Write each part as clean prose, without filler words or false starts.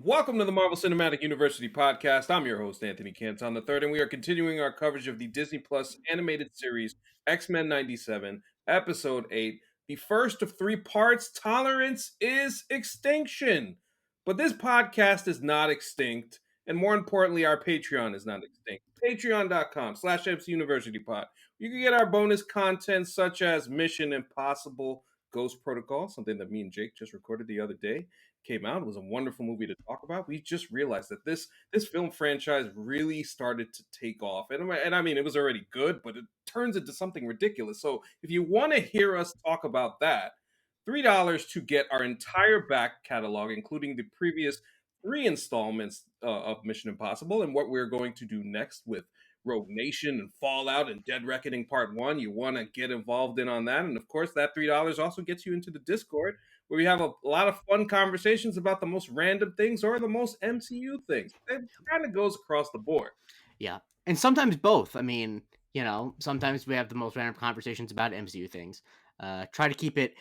Welcome to the Marvel Cinematic University podcast. I'm your host, Anthony Canton III, and we are continuing our coverage of the Disney Plus animated series X-Men 97, Episode 8, the first of three parts, Tolerance is Extinction. But this podcast is not extinct, and more importantly, our Patreon is not extinct. Patreon.com/MCUniversityPod. You can get our bonus content such as Mission Impossible Ghost Protocol, something that me and Jake just recorded the other day. Came out. It was a wonderful movie to talk about. We just realized that this film franchise really started to take off, and I mean it was already good, but it turns into something ridiculous. So if you want to hear us talk about that, $3 to get our entire back catalog, including the previous three installments of Mission Impossible, and what we're going to do next with Rogue Nation and Fallout and Dead Reckoning Part 1. You want to get involved in on that, and of course that $3 also gets you into the Discord, where we have a lot of fun conversations about the most random things or the most MCU things. It kind of goes across the board. Yeah. And sometimes both. I mean, sometimes we have the most random conversations about MCU things. Try to keep it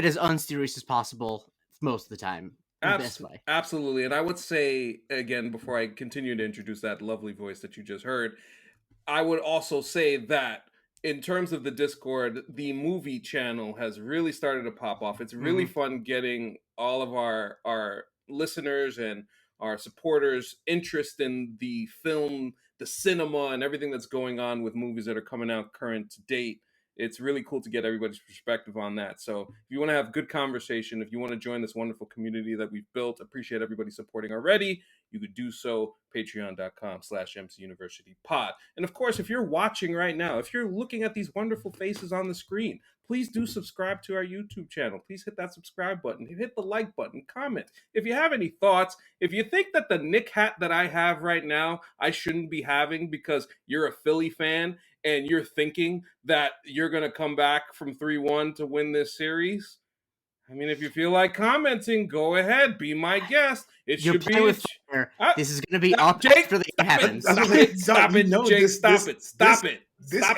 as unserious as possible most of the time. In the best way. Absolutely. And I would say, again, before I continue to introduce that lovely voice that you just heard, I would also say that in terms of the Discord, the movie channel has really started to pop off. It's really fun getting all of our listeners and our supporters' interest in the film, the cinema, and everything that's going on with movies that are coming out current to date. It's really cool to get everybody's perspective on that. So if you want to have good conversation, if you want to join this wonderful community that we've built, appreciate everybody supporting already, you could do so, patreon.com/MCUniversityPod. And of course, if you're watching right now, if you're looking at these wonderful faces on the screen, please do subscribe to our YouTube channel. Please hit that subscribe button, hit the like button, comment. If you have any thoughts, if you think that the Nick hat that I have right now, I shouldn't be having because you're a Philly fan and you're thinking that you're going to come back from 3-1 to win this series, I mean, if you feel like commenting, go ahead. Be my guest. It You're should be. with fire. This is going to be up Jake, after the game happens. Stop it, Jake. Stop it. Stop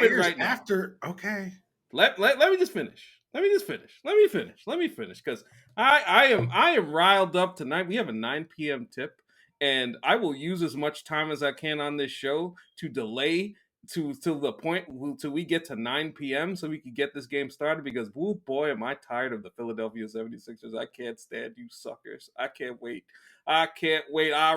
it right now. After, okay. Let me just finish. Let me finish. Because I am riled up tonight. We have a 9 p.m. tip, and I will use as much time as I can on this show to delay to the point till we get to 9 p.m. so we can get this game started, because woo boy am I tired of the Philadelphia 76ers. I can't stand you suckers. I can't wait. I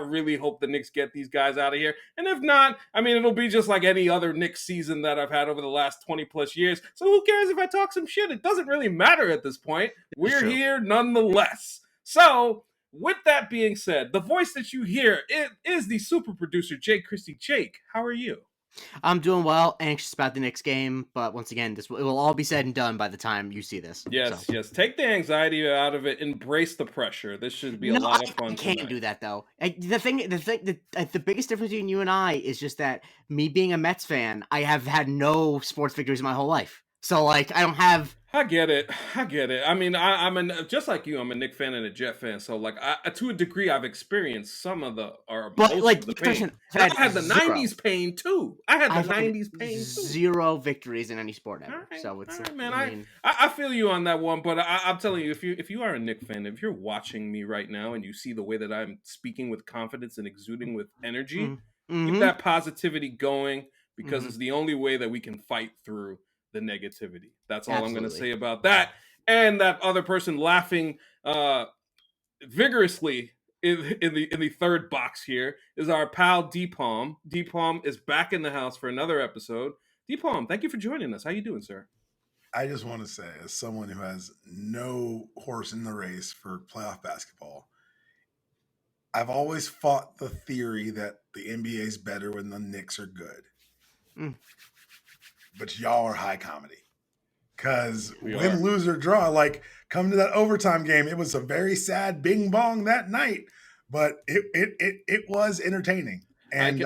really hope the Knicks get these guys out of here. And if not, I mean, it'll be just like any other Knicks season that I've had over the last 20 plus years. So who cares if I talk some shit? It doesn't really matter at this point. We're here nonetheless. So with that being said, the voice that you hear is the super producer, Jake Christie. Jake, how are you? I'm doing well, anxious about the next game, but once again, it will all be said and done by the time you see this. Yes. Take the anxiety out of it. Embrace the pressure. This should be a lot of fun. I can't do that though. The biggest difference between you and I is just that me being a Mets fan, I have had no sports victories in my whole life. So like, I don't have. I get it. I mean, I'm just like you. I'm a Knicks fan and a Jet fan. So, like, to a degree, I've experienced some of the most of the pain. I had the '90s pain too. Zero victories in any sport ever. Right, so it's man. I feel you on that one. But I'm telling you, if you are a Knicks fan, if you're watching me right now and you see the way that I'm speaking with confidence and exuding with energy, keep that positivity going, because it's the only way that we can fight through the negativity. That's all I'm going to say about that. And that other person laughing vigorously in the third box here is our pal dpalm. dpalm is back in the house for another episode. dpalm, thank you for joining us. How you doing, sir? I just want to say, as someone who has no horse in the race for playoff basketball, I've always fought the theory that the NBA is better when the Knicks are good. But y'all are high comedy, because win, lose, or draw, like, come to that overtime game, it was a very sad bing bong that night, but it was entertaining. And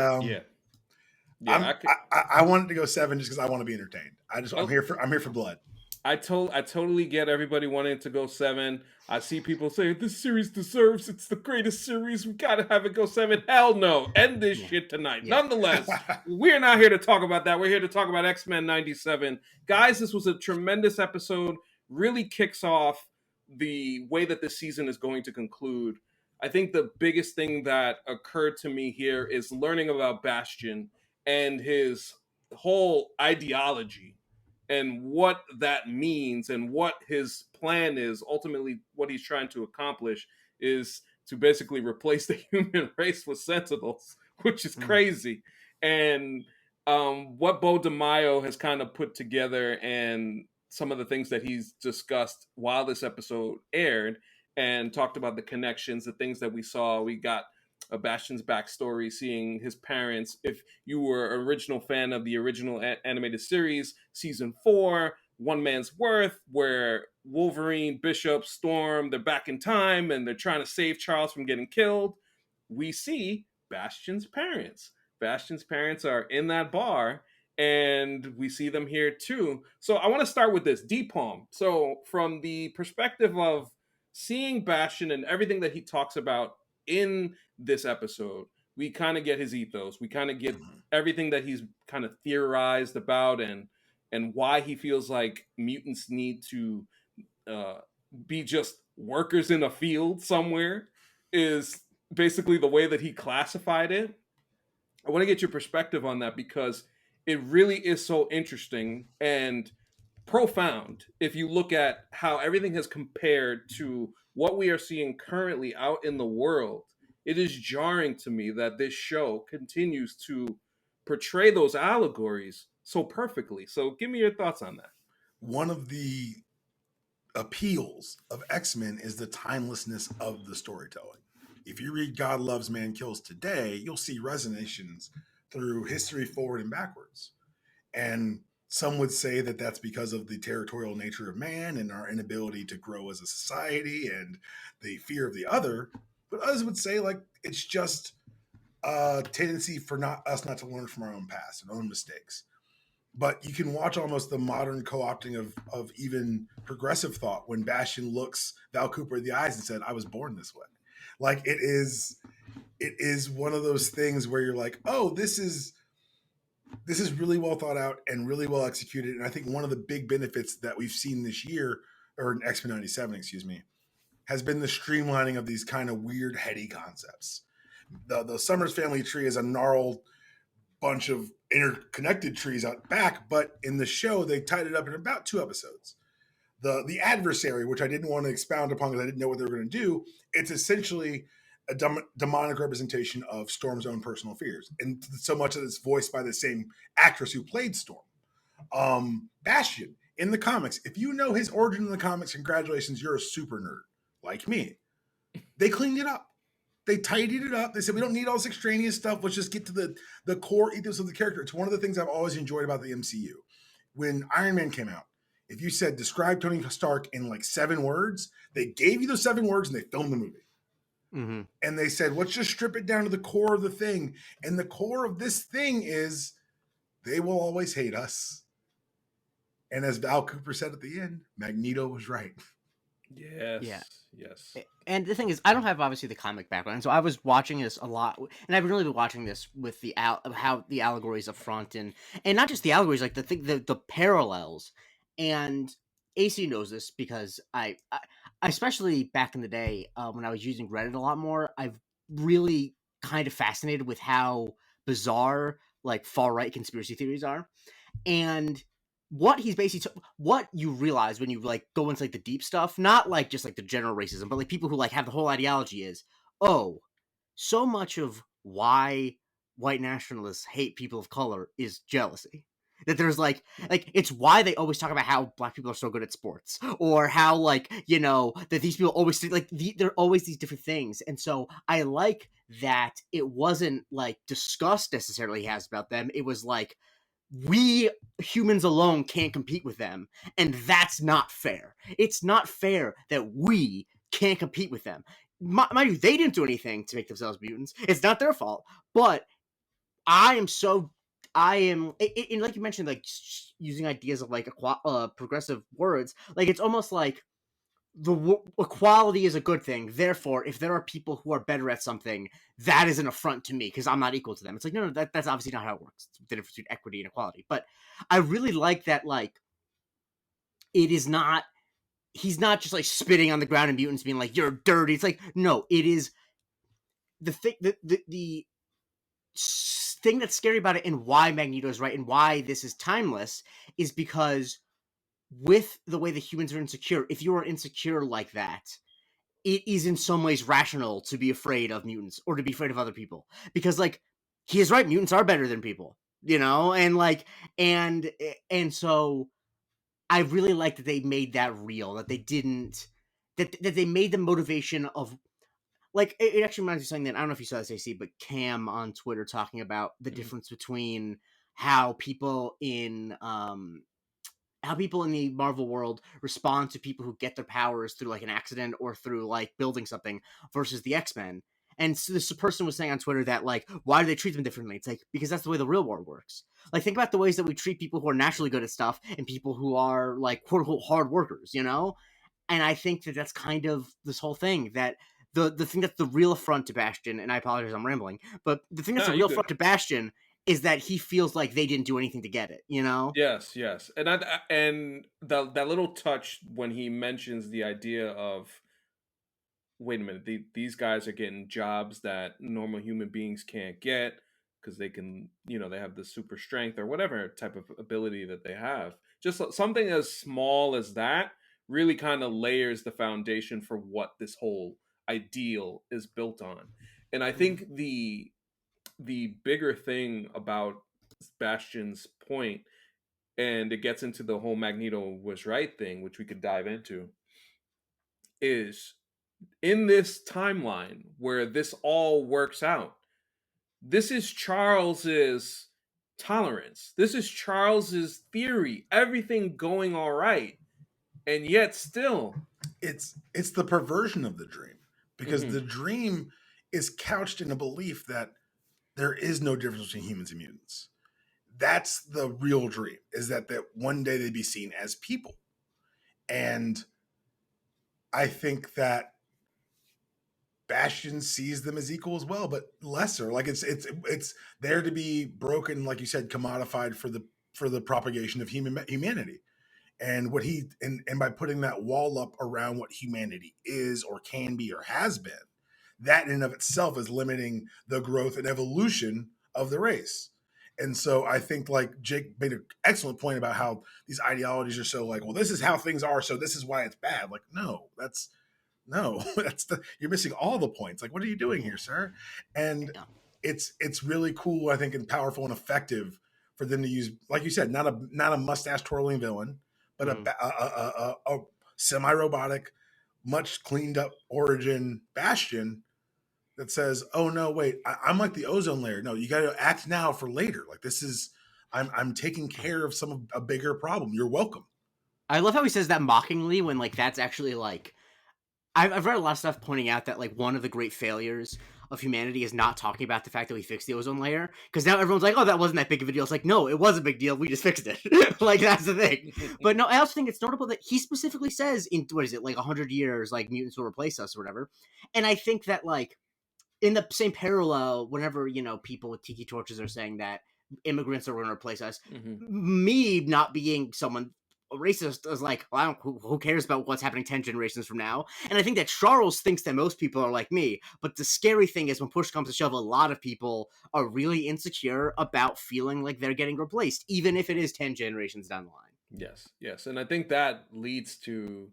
I wanted to go 7 just because I want to be entertained. I'm here for blood. I totally get everybody wanting to go 7. I see people say this series deserves, it's the greatest series, we gotta have it go 7. Hell no, end this shit tonight. Nonetheless, we're not here to talk about that. We're here to talk about X-Men 97. Guys, this was a tremendous episode. Really kicks off the way that this season is going to conclude. I think the biggest thing that occurred to me here is learning about Bastion and his whole ideology and what that means and what his plan is. Ultimately, what he's trying to accomplish is to basically replace the human race with Sentinels, which is crazy. And what Bo DeMaio has kind of put together and some of the things that he's discussed while this episode aired and talked about the connections, the things that we saw. We got a Bastion's backstory, seeing his parents. If you were an original fan of the original animated series, season 4, One Man's Worth, where Wolverine, Bishop, Storm, they're back in time and they're trying to save Charles from getting killed. We see Bastion's parents. Bastion's parents are in that bar, and we see them here too. So I want to start with this dpalm. So from the perspective of seeing Bastion and everything that he talks about in this episode, we kind of get his ethos. We kind of get everything that he's kind of theorized about and why he feels like mutants need to be just workers in a field somewhere is basically the way that he classified it. I want to get your perspective on that because it really is so interesting and profound if you look at how everything has compared to what we are seeing currently out in the world. It is jarring to me that this show continues to portray those allegories so perfectly. So give me your thoughts on that. One of the appeals of X-Men is the timelessness of the storytelling. If you read God Loves, Man Kills today, you'll see resonations through history forward and backwards. And some would say that that's because of the territorial nature of man and our inability to grow as a society and the fear of the other. But others would say, like, it's just a tendency for us not to learn from our own past and own mistakes. But you can watch almost the modern co-opting of even progressive thought when Bastion looks Val Cooper in the eyes and said, "I was born this way." Like it is one of those things where you're like, oh, this is really well thought out and really well executed. And I think one of the big benefits that we've seen this year, or in X-Men 97, excuse me, has been the streamlining of these kind of weird, heady concepts. The Summers family tree is a gnarled bunch of interconnected trees out back, but in the show, they tied it up in about 2 episodes. The adversary, which I didn't want to expound upon because I didn't know what they were going to do, it's essentially a demonic representation of Storm's own personal fears. And so much of it's voiced by the same actress who played Storm. Bastion, in the comics, if you know his origin in the comics, congratulations, you're a super nerd, like me. They cleaned it up. They tidied it up. They said, we don't need all this extraneous stuff. Let's just get to the core ethos of the character. It's one of the things I've always enjoyed about the MCU. When Iron Man came out, if you said, describe Tony Stark in like 7 words, they gave you those 7 words and they filmed the movie. Mm-hmm. And they said, let's just strip it down to the core of the thing. And the core of this thing is they will always hate us. And as Val Cooper said at the end, Magneto was right. Yes. Yeah. Yes. And the thing is, I don't have obviously the comic background, so I was watching this a lot, and I've really been watching this with the how the allegories up front, and not just the allegories, like the parallels. And AC knows this because I especially back in the day when I was using Reddit a lot more, I've really kind of fascinated with how bizarre like far right conspiracy theories are, and what he's basically what you realize when you like go into like the deep stuff, not like just like the general racism, but like people who like have the whole ideology is, oh, so much of why white nationalists hate people of color is jealousy. That there's like it's why they always talk about how black people are so good at sports, or how like, you know, that these people always like there are always these different things. And so I like that it wasn't like disgust necessarily he has about them. It was like, we humans alone can't compete with them, and that's not fair. It's not fair that we can't compete with them. Mind you, they didn't do anything to make themselves mutants. It's not their fault. But and like you mentioned, like using ideas of like progressive words, like it's almost like equality is a good thing. Therefore, if there are people who are better at something, that is an affront to me because I'm not equal to them. It's like, no, that's obviously not how it works. It's the difference between equity and equality. But I really like that, like, it is not, he's not just like spitting on the ground and mutants being like, you're dirty. It's like, no, it is, the thing the thing that's scary about it, and why Magneto is right, and why this is timeless, is because with the way the humans are insecure, if you are insecure like that, it is in some ways rational to be afraid of mutants or to be afraid of other people, because like he is right, mutants are better than people, and like and so I really like that they made that real, that they didn't that they made the motivation of, like, it actually reminds me of something that I don't know if you saw this, AC, but Cam on Twitter talking about the difference between how people in the Marvel world respond to people who get their powers through like an accident or through like building something versus the X-Men. And so this person was saying on Twitter that, like, why do they treat them differently? It's like, because that's the way the real world works. Like, think about the ways that we treat people who are naturally good at stuff and people who are like quote unquote hard workers, And I think that that's kind of this whole thing, that the thing that's the real affront to Bastion, and I apologize, I'm rambling, but the thing that's the real affront to Bastion is that he feels like they didn't do anything to get it, Yes, yes, and that little touch when he mentions the idea of, wait a minute, these guys are getting jobs that normal human beings can't get because they can, they have the super strength or whatever type of ability that they have. Just something as small as that really kind of layers the foundation for what this whole ideal is built on. And I think the bigger thing about Bastion's point, and it gets into the whole Magneto was right thing, which we could dive into, is in this timeline where this all works out, this is Charles's tolerance. This is Charles's theory. Everything going all right. And yet still it's the perversion of the dream, because the dream is couched in a belief that there is no difference between humans and mutants. That's the real dream, is that one day they'd be seen as people. And I think that Bastion sees them as equal as well, but lesser. Like it's there to be broken, like you said, commodified for the propagation of humanity. And what he and by putting that wall up around what humanity is or can be or has been, that in and of itself is limiting the growth and evolution of the race. And so I think, like, Jake made an excellent point about how these ideologies are so like, well, this is how things are, so this is why it's bad. Like, no, you're missing all the points. Like, what are you doing here, sir? And it's really cool, I think, and powerful and effective for them to use, like you said, not a mustache twirling villain, but a semi-robotic, much cleaned up origin Bastion that says, "Oh no, wait, I'm like the ozone layer. No, you got to act now for later. Like, this is, I'm taking care of a bigger problem. You're welcome." I love how he says that mockingly when, like, that's actually like, I've read a lot of stuff pointing out that, like, one of the great failures of humanity is not talking about the fact that we fixed the ozone layer, because now everyone's like, oh, that wasn't that big of a deal. It's like, no, it was a big deal. We just fixed it. Like, that's the thing. But no, I also think it's notable that he specifically says in, what is it, like 100 years, like, mutants will replace us or whatever. And I think that, like, in the same parallel, whenever, people with tiki torches are saying that immigrants are going to replace us, me not being someone racist is like, well, who cares about what's happening 10 generations from now? And I think that Charles thinks that most people are like me, but the scary thing is when push comes to shove, a lot of people are really insecure about feeling like they're getting replaced, even if it is 10 generations down the line. Yes, and I think that leads to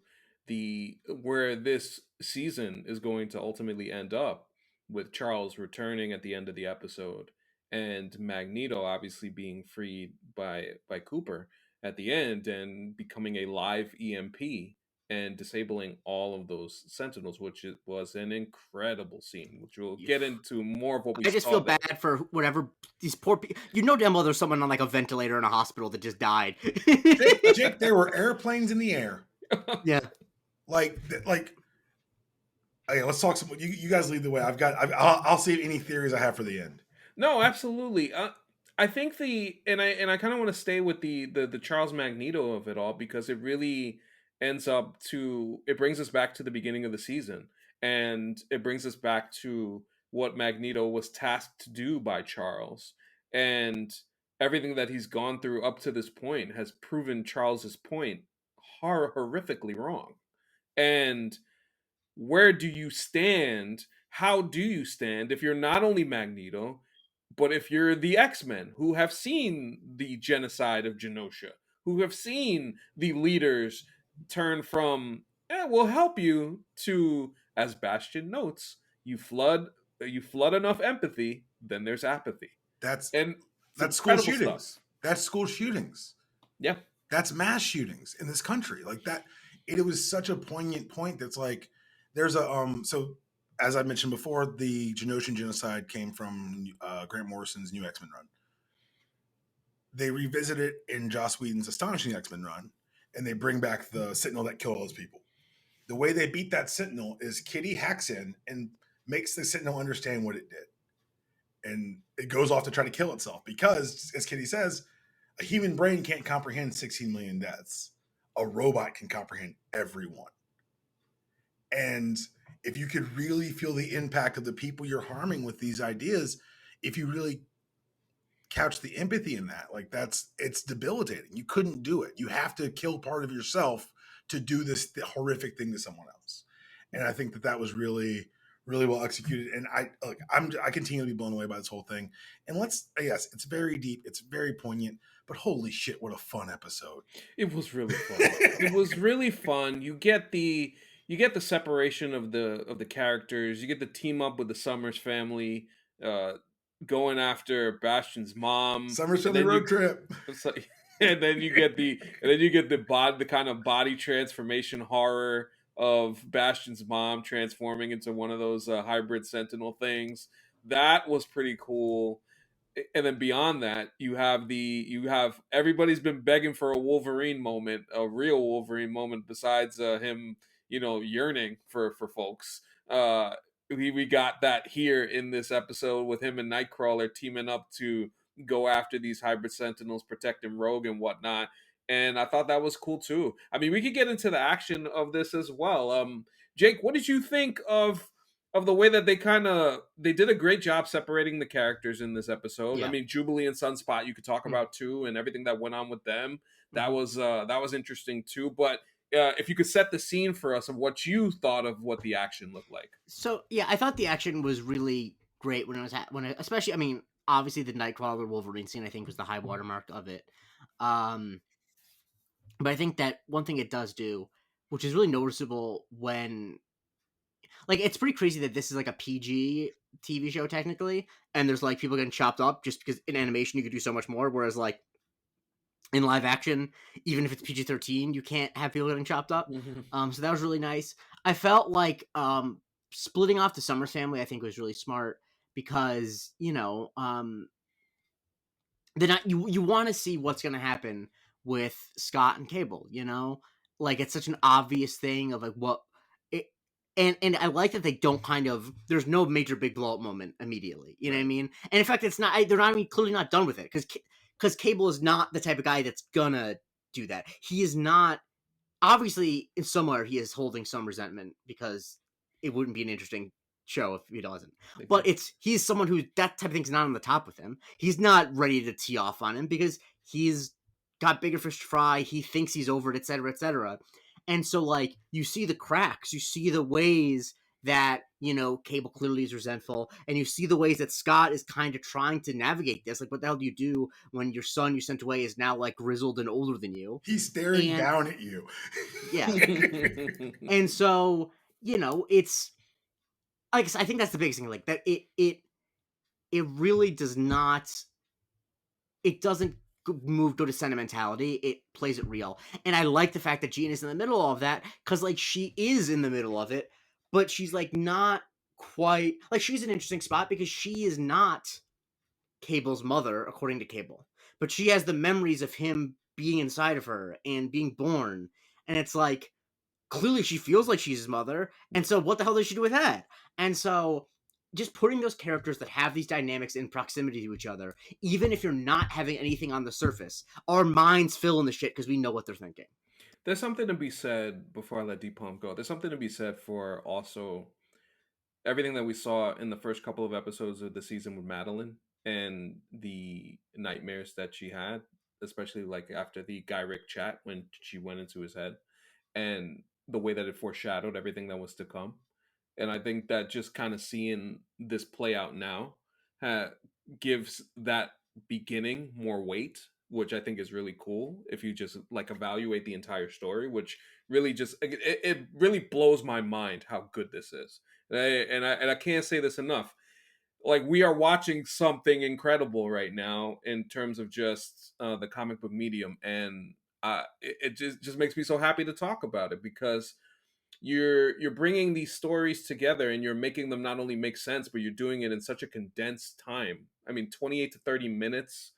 where this season is going to ultimately end up, with Charles returning at the end of the episode and Magneto obviously being freed by Cooper at the end and becoming a live EMP and disabling all of those Sentinels, which was an incredible scene, which we'll get into more of what we saw. I just feel bad for whatever these poor people. Damn well there's someone on like a ventilator in a hospital that just died. Jake, there were airplanes in the air. Yeah. Like, okay, let's talk some. You guys lead the way. I'll see any theories I have for the end. No, absolutely. I think and I kind of want to stay with the Charles Magneto of it all, because it really ends up it brings us back to the beginning of the season, and it brings us back to what Magneto was tasked to do by Charles, and everything that he's gone through up to this point has proven Charles's point horrifically wrong. And where do you stand? how do you stand if you're not only Magneto, but if you're the X-Men who have seen the genocide of Genosha, who have seen the leaders turn from we'll help you to, as Bastion notes, you flood enough empathy, then there's apathy. That's And it's that's school incredible stuff. shootings. That's school shootings. Yeah. That's mass shootings in this country. Like that, it was such a poignant point. That's like, there's a so as I mentioned before, the Genoshan genocide came from Grant Morrison's new X-Men run. They revisit it in Joss Whedon's astonishing X-Men run, and they bring back the Sentinel that killed all those people. The way they beat that Sentinel is Kitty hacks in and makes the Sentinel understand what it did, and it goes off to try to kill itself because, as Kitty says, a human brain can't comprehend 16 million deaths. A robot can comprehend everyone. And if you could really feel the impact of the people you're harming with these ideas, if you really couch the empathy in that, like it's debilitating. You couldn't do it. You have to kill part of yourself to do this horrific thing to someone else. And I think that was really, really well executed. And I continue to be blown away by this whole thing. And yes, it's very deep, it's very poignant, but holy shit, what a fun episode. It was really fun. It was really fun. You get the separation of the characters. You get the team up with the Summers family, going after Bastion's mom. Summers family road trip. And then you get the kind of body transformation horror of Bastion's mom transforming into one of those hybrid Sentinel things. That was pretty cool. And then beyond that, you have everybody's been begging for a Wolverine moment, a real Wolverine moment, besides him, yearning for folks. We got that here in this episode with him and Nightcrawler teaming up to go after these hybrid Sentinels, protecting Rogue and whatnot. And I thought that was cool too. I mean, we could get into the action of this as well. Jake, what did you think of the way that they did a great job separating the characters in this episode? Yeah. I mean, Jubilee and Sunspot you could talk about too, and everything that went on with them. That was interesting too. But if you could set the scene for us of what you thought of what the action looked like. So yeah, I thought the action was really great especially, I mean, obviously the Nightcrawler Wolverine scene I think was the high watermark of it. But I think that one thing it does do, which is really noticeable when, like, it's pretty crazy that this is like a PG TV show technically, and there's like people getting chopped up just because in animation you could do so much more, whereas like in live action, even if it's PG-13, you can't have people getting chopped up. So that was really nice. I felt like splitting off the Summers family I think was really smart because, then you want to see what's going to happen with Scott and Cable, like it's such an obvious thing of like what it, and I like that they don't there's no major big blow up moment immediately, you know what I mean? And in fact, they're not even clearly not done with it because Cable is not the type of guy that's gonna do that. He is not, obviously in somewhere he is holding some resentment because it wouldn't be an interesting show if he doesn't. Exactly. But he's someone who that type of thing's not on the top with him. He's not ready to tee off on him because he's got bigger fish to fry. He thinks he's over it, etc., etc. And so, like, you see the cracks, you see the ways that, Cable clearly is resentful, and you see the ways that Scott is kind of trying to navigate this. Like, what the hell do you do when your son you sent away is now, like, grizzled and older than you? He's staring down at you. Yeah. And so, it's, I think that's the biggest thing, like, that it really does not, it doesn't go to sentimentality, it plays it real. And I like the fact that Jean is in the middle of that, because, like, she is in the middle of it, but she's, like, not quite, like, she's an interesting spot because she is not Cable's mother, according to Cable, but she has the memories of him being inside of her and being born, and it's like, clearly she feels like she's his mother, and so what the hell does she do with that? And so just putting those characters that have these dynamics in proximity to each other, even if you're not having anything on the surface, our minds fill in the shit because we know what they're thinking. There's something to be said, before I let dpalm go, there's something to be said for also everything that we saw in the first couple of episodes of the season with Madeline and the nightmares that she had, especially like after the Guy Rick chat when she went into his head, and the way that it foreshadowed everything that was to come. And I think that just kind of seeing this play out now uh, gives that beginning more weight, which I think is really cool. If you just like evaluate the entire story, which really just it really blows my mind how good this is. And I can't say this enough. Like we are watching something incredible right now in terms of just the comic book medium, and it just makes me so happy to talk about it because you're bringing these stories together and you're making them not only make sense, but you're doing it in such a condensed time. I mean, 28 to 30 minutes,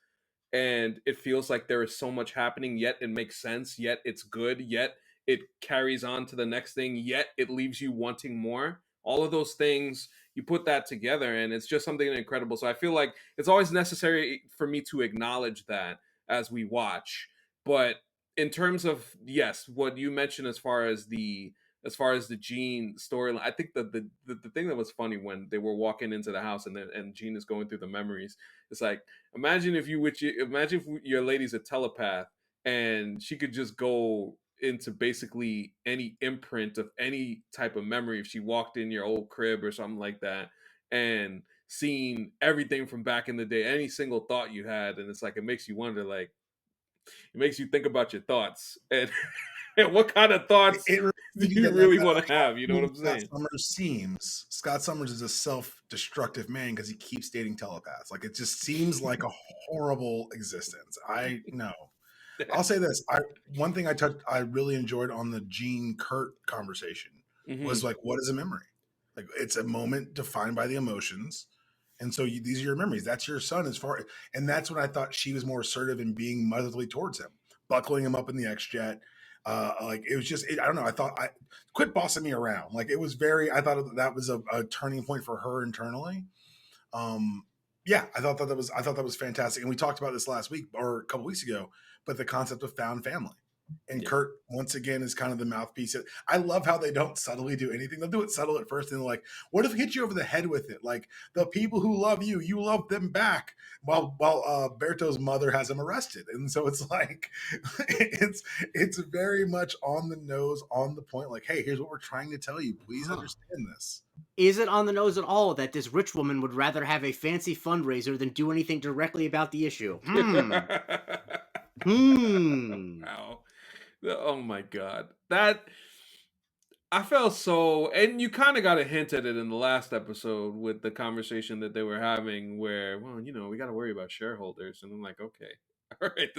and it feels like there is so much happening, yet it makes sense, yet it's good, yet it carries on to the next thing, yet it leaves you wanting more. All of those things, you put that together and it's just something incredible. So I feel like it's always necessary for me to acknowledge that as we watch. But in terms of, yes, what you mentioned as far as the Jean storyline, I think the thing that was funny when they were walking into the house and Jean is going through the memories. It's like, imagine if your lady's a telepath and she could just go into basically any imprint of any type of memory if she walked in your old crib or something like that and seeing everything from back in the day, any single thought you had, and it's like it makes you wonder, like it makes you think about your thoughts and, and what kind of thoughts It do reminds me you that really want to how have? You know what I'm Scott saying? Summers seems. Scott Summers is a self-destructive man because he keeps dating telepaths. Like it just seems like a horrible existence. I know. I'll say this. One thing I really enjoyed on the Gene Kurt conversation was Hmm. like, what is a memory? Like it's a moment defined by the emotions. And so these are your memories. That's your son as far, and that's when I thought she was more assertive in being motherly towards him, buckling him up in the X jet. Like it was just, I don't know. I thought I quit bossing me around. Like it was very, I thought that was a turning point for her internally. um yeah, I thought that was fantastic, and we talked about this last week or a couple weeks ago, but the concept of found family, and Yeah. Kurt once again is kind of the mouthpiece. I love how they don't subtly do anything. They'll do it subtle at first and they're like, what if we hit you over the head with it, like the people who love you, you love them back, while Berto's mother has him arrested. And so it's like it's very much on the nose, on the point, like, hey, here's what we're trying to tell you, please Huh. understand this. Is it on the nose at all that this rich woman would rather have a fancy fundraiser than do anything directly about the issue? Hmm. Wow. Oh my god. That I felt so, and you kind of got a hint at it in the last episode with the conversation that they were having, where, well, we got to worry about shareholders, and I'm like, okay, all right,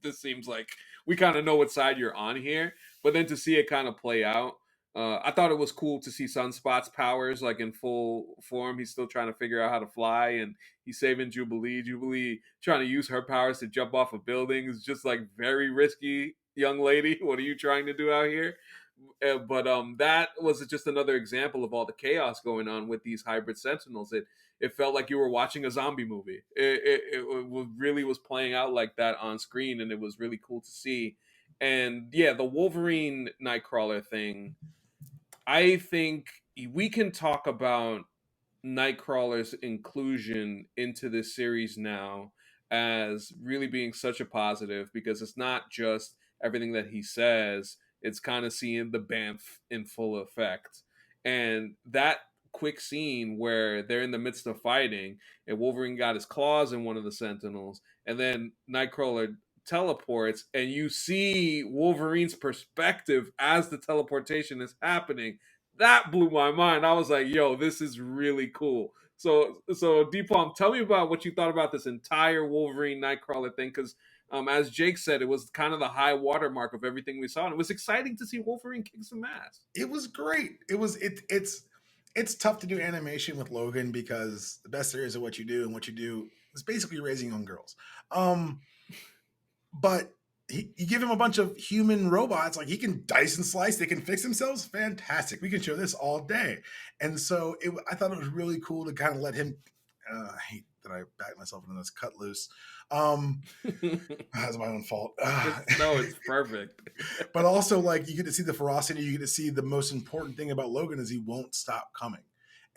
this seems like we kind of know what side you're on here, but then to see it kind of play out, I thought it was cool to see Sunspot's powers like in full form. He's still trying to figure out how to fly, and he's saving Jubilee. Jubilee trying to use her powers to jump off of buildings, just like very risky, young lady. What are you trying to do out here? But that was just another example of all the chaos going on with these hybrid sentinels. It felt like you were watching a zombie movie. It really was playing out like that on screen, and it was really cool to see. And yeah, the Wolverine Nightcrawler thing, I think we can talk about Nightcrawler's inclusion into this series now as really being such a positive, because it's not just everything that he says, it's kind of seeing the BAMF in full effect. And that quick scene where they're in the midst of fighting and Wolverine got his claws in one of the Sentinels, and then Nightcrawler teleports and you see Wolverine's perspective as the teleportation is happening. That blew my mind. I was like, yo, this is really cool. So dpalm, tell me about what you thought about this entire Wolverine Nightcrawler thing, because as Jake said, it was kind of the high watermark of everything we saw, and it was exciting to see Wolverine kick some ass. It was great. It's tough to do animation with Logan because the best there is of what you do, and what you do is basically raising young girls. Um, but you give him a bunch of human robots, like he can dice and slice, they can fix themselves. Fantastic. We can show this all day. And so I thought it was really cool to kind of let him. I hate that I backed myself into this, cut loose. That's my own fault. No, it's perfect. But also, like, you get to see the ferocity. You get to see the most important thing about Logan is he won't stop coming,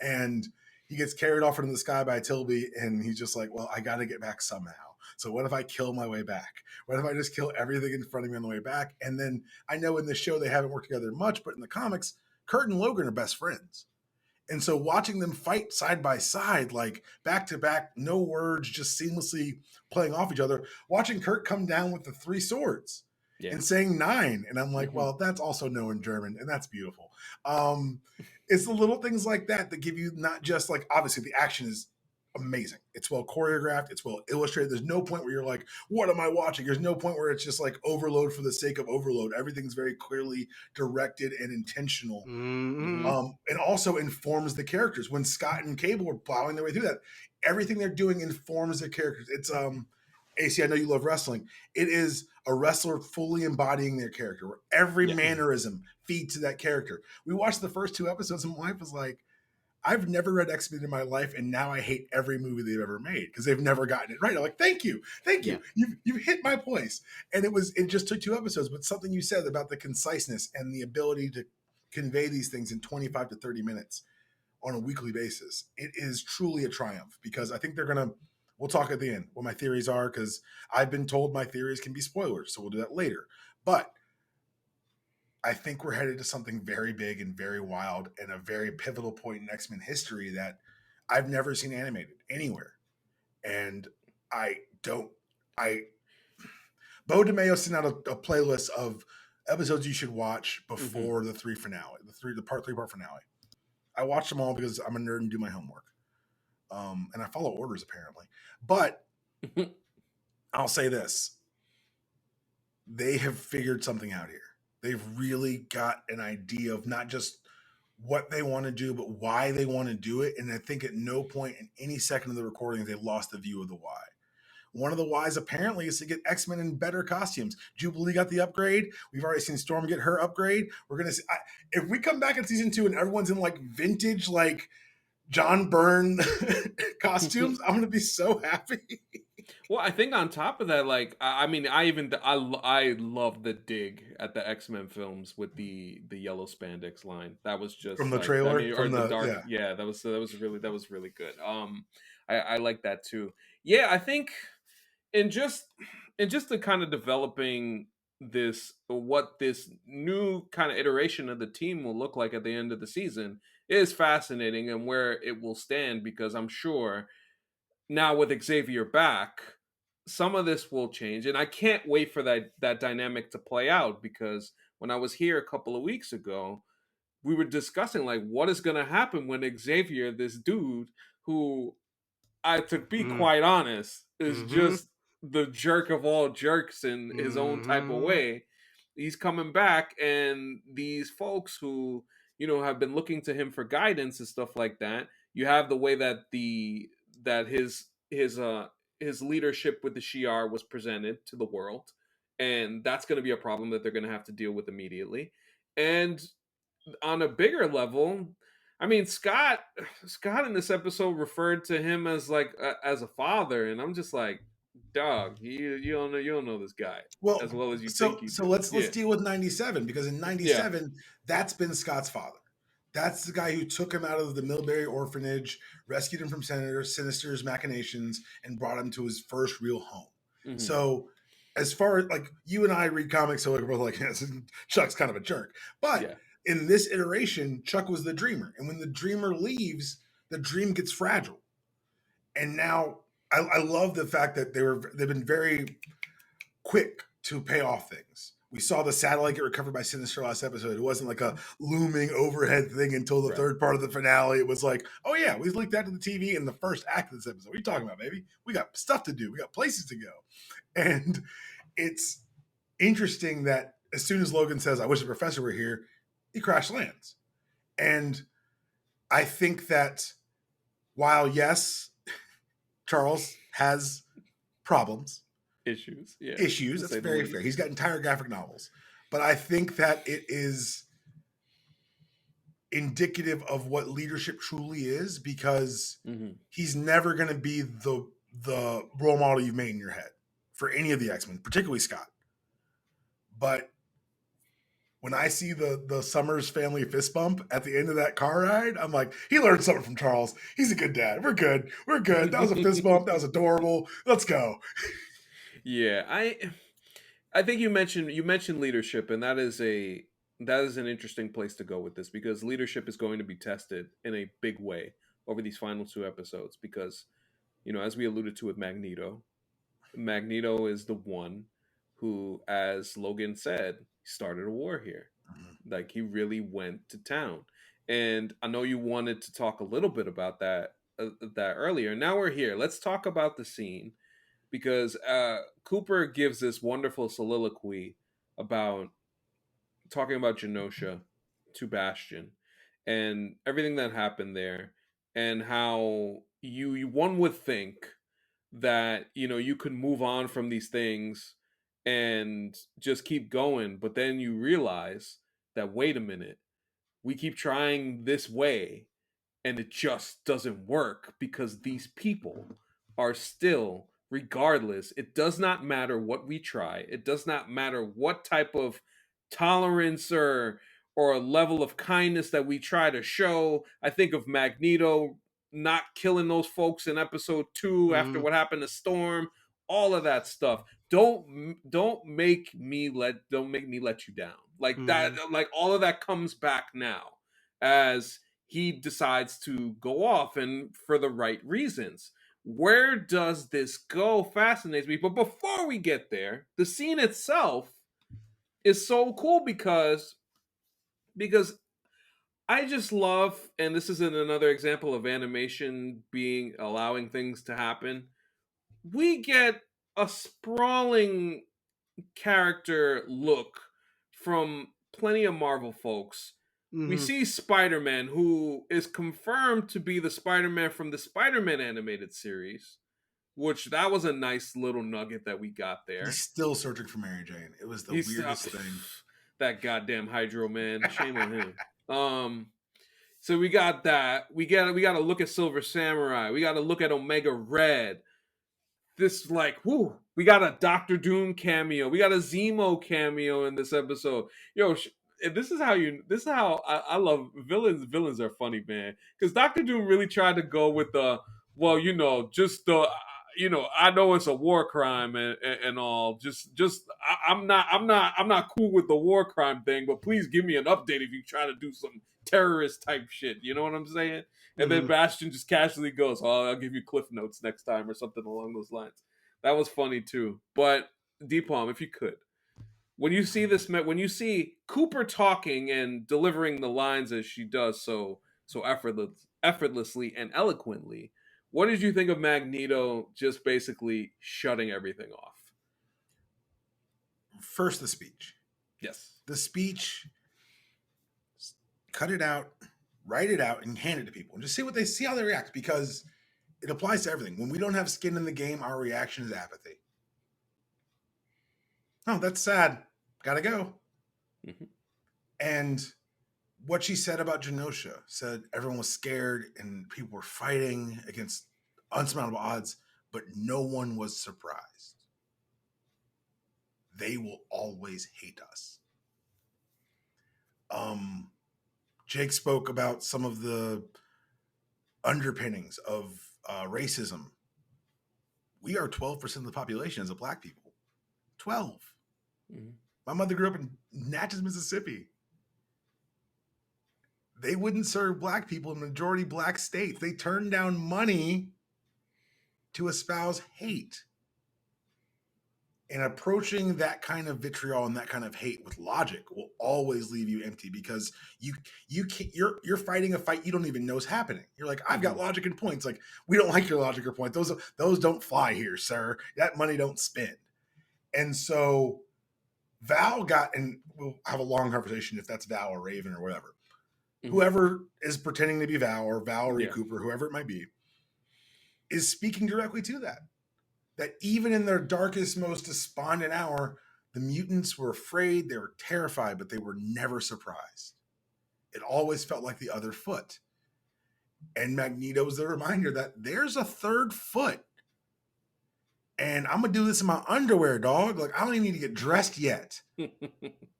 and he gets carried off into the sky by Tilby, and he's just like, well, I got to get back somehow. So what if I kill my way back? What if I just kill everything in front of me on the way back? And then I know in the show they haven't worked together much, but in the comics, Kurt and Logan are best friends. And so watching them fight side by side, like back to back, no words, just seamlessly playing off each other, watching Kurt come down with the 3 swords and saying 9. And I'm like, well, that's also no in German, and that's beautiful. It's the little things like that that give you not just like, obviously the action is amazing. It's well choreographed. It's well illustrated. There's no point where you're like, what am I watching? There's no point where it's just like overload for the sake of overload. Everything's very clearly directed and intentional. And also informs the characters. When Scott and Cable are plowing their way through that, everything they're doing informs the characters. It's AC, I know you love wrestling. It is a wrestler fully embodying their character, where every mannerism feeds to that character. We watched the first 2 episodes, and my wife was like, I've never read X-Men in my life, and now I hate every movie they've ever made because they've never gotten it right. I'm like, thank you. You've hit my place. And it just took 2 episodes, but something you said about the conciseness and the ability to convey these things in 25 to 30 minutes on a weekly basis, it is truly a triumph, because I think we'll talk at the end what my theories are, because I've been told my theories can be spoilers, so we'll do that later. But I think we're headed to something very big and very wild, and a very pivotal point in X-Men history that I've never seen animated anywhere. And Bo DeMayo sent out a playlist of episodes you should watch before the part 3 finale. I watched them all because I'm a nerd and do my homework. And I follow orders apparently. But I'll say this. They have figured something out here. They've really got an idea of not just what they want to do, but why they want to do it. And I think at no point in any second of the recording, they lost the view of the why. One of the whys apparently is to get X-Men in better costumes. Jubilee got the upgrade. We've already seen Storm get her upgrade. We're going to see, if we come back in season 2 and everyone's in like vintage, like John Byrne costumes, I'm going to be so happy. Well, I think on top of that, like, I mean, I love the dig at the X-Men films with the yellow spandex line. That was just from the like, trailer, I mean, or the dark, that was really good. I like that too. Yeah, I think in just the kind of developing what this new kind of iteration of the team will look like at the end of the season is fascinating, and where it will stand, because I'm sure now with Xavier back, some of this will change, and I can't wait for that dynamic to play out, because when I was here a couple of weeks ago, we were discussing like what is going to happen when Xavier, this dude who, to be quite honest, is just the jerk of all jerks in his own type of way. He's coming back, and these folks who, have been looking to him for guidance and stuff like that. You have the way that his leadership with the Shi'ar was presented to the world, and that's going to be a problem that they're going to have to deal with immediately. And on a bigger level, I mean, Scott in this episode referred to him as like as a father, and I'm just like, dog, you don't know this guy as well as you think you do. So let's deal with 97, because in 97, that's been Scott's father. That's the guy who took him out of the Millbury orphanage, rescued him from Sinister's machinations, and brought him to his first real home. Mm-hmm. So as far as like you and I read comics, so we're both like, yes, Chuck's kind of a jerk. But in this iteration, Chuck was the dreamer. And when the dreamer leaves, the dream gets fragile. And now I love the fact that they've been very quick to pay off things. We saw the satellite get recovered by Sinister last episode. It wasn't like a looming overhead thing until the third part of the finale. It was like, oh yeah, we leaked that to the TV in the first act of this episode. What are you talking about, baby? We got stuff to do. We got places to go. And it's interesting that as soon as Logan says, I wish the professor were here, he crash lands. And I think that while, yes, Charles has problems, issues. That's very fair. He's got entire graphic novels, but I think that it is indicative of what leadership truly is, because he's never going to be the role model you've made in your head for any of the X-Men, particularly Scott. But when I see the Summers family fist bump at the end of that car ride, I'm like, he learned something from Charles. He's a good dad. We're good. That was a fist bump. That was adorable. Let's go. Yeah, I think you mentioned leadership, and that is a That is an interesting place to go with this because leadership is going to be tested in a big way over these final 2 episodes. Because, as we alluded to with Magneto, Magneto is the one who, as Logan said, started a war here. Mhm. Like, he really went to town. And I know you wanted to talk a little bit about that earlier. Now we're here. Let's talk about the scene because Cooper gives this wonderful soliloquy about talking about Genosha to Bastion and everything that happened there, and how you one would think that you could move on from these things and just keep going, but then you realize that, wait a minute, we keep trying this way and it just doesn't work because these people are still, regardless, it does not matter what we try, it does not matter what type of tolerance or a level of kindness that we try to show. I think of Magneto not killing those folks in episode 2 after Mhm. what happened to Storm, all of that stuff. Don't make me let you down. Like that, like all of that comes back now as he decides to go off, and for the right reasons. Where does this go fascinates me. But before we get there, the scene itself is so cool because I just love, and this is another example of animation being allowing things to happen. We get a sprawling character look from plenty of Marvel folks. We Mhm. see Spider-Man, who is confirmed to be the Spider-Man from the Spider-Man animated series, which that was a nice little nugget that we got there. He's still searching for Mary Jane. It was the weirdest thing. That goddamn Hydro man. Shame on him. So we got that. We got to look at Silver Samurai. We got to look at Omega Red. This we got a Doctor Doom cameo. We got a Zemo cameo in this episode. Yo, this is how I love villains. Villains are funny, man. Because Doctor Doom really tried to go with the, well, just the, I know it's a war crime and all. I'm not cool with the war crime thing, but please give me an update if you try to do some terrorist type shit. You know what I'm saying? And then Bastion just casually goes, "Oh, I'll give you cliff notes next time," or something along those lines. That was funny too. But dpalm, if you could, when you see Cooper talking and delivering the lines as she does so effortlessly and eloquently, what did you think of Magneto just basically shutting everything off? First, the speech. Yes. The speech, cut it out, write it out, and hand it to people, and just see how they react, because it applies to everything. When we don't have skin in the game, our reaction is apathy. Oh, that's sad. Gotta go. Mm-hmm. And what she said about Genosha, said everyone was scared and people were fighting against unsurmountable odds, but no one was surprised. They will always hate us. Jake spoke about some of the underpinnings of racism. We are 12% of the population as a black people. 12. Mm-hmm. My mother grew up in Natchez, Mississippi. They wouldn't serve black people in majority black states. They turned down money to espouse hate. And approaching that kind of vitriol and that kind of hate with logic will always leave you empty, because you're fighting a fight you don't even know is happening. You're like, I've got logic and points. Like, we don't like your logic or point. Those don't fly here, sir. That money don't spend. And so Val got, and we'll have a long conversation if that's Val or Raven or whatever. Mm-hmm. Whoever is pretending to be Val or Valerie Cooper, whoever it might be, is speaking directly to that. That even in their darkest, most despondent hour, the mutants were afraid, they were terrified, but they were never surprised. It always felt like the other foot. And Magneto's the reminder that there's a third foot. And I'm going to do this in my underwear, dog. Like, I don't even need to get dressed yet. I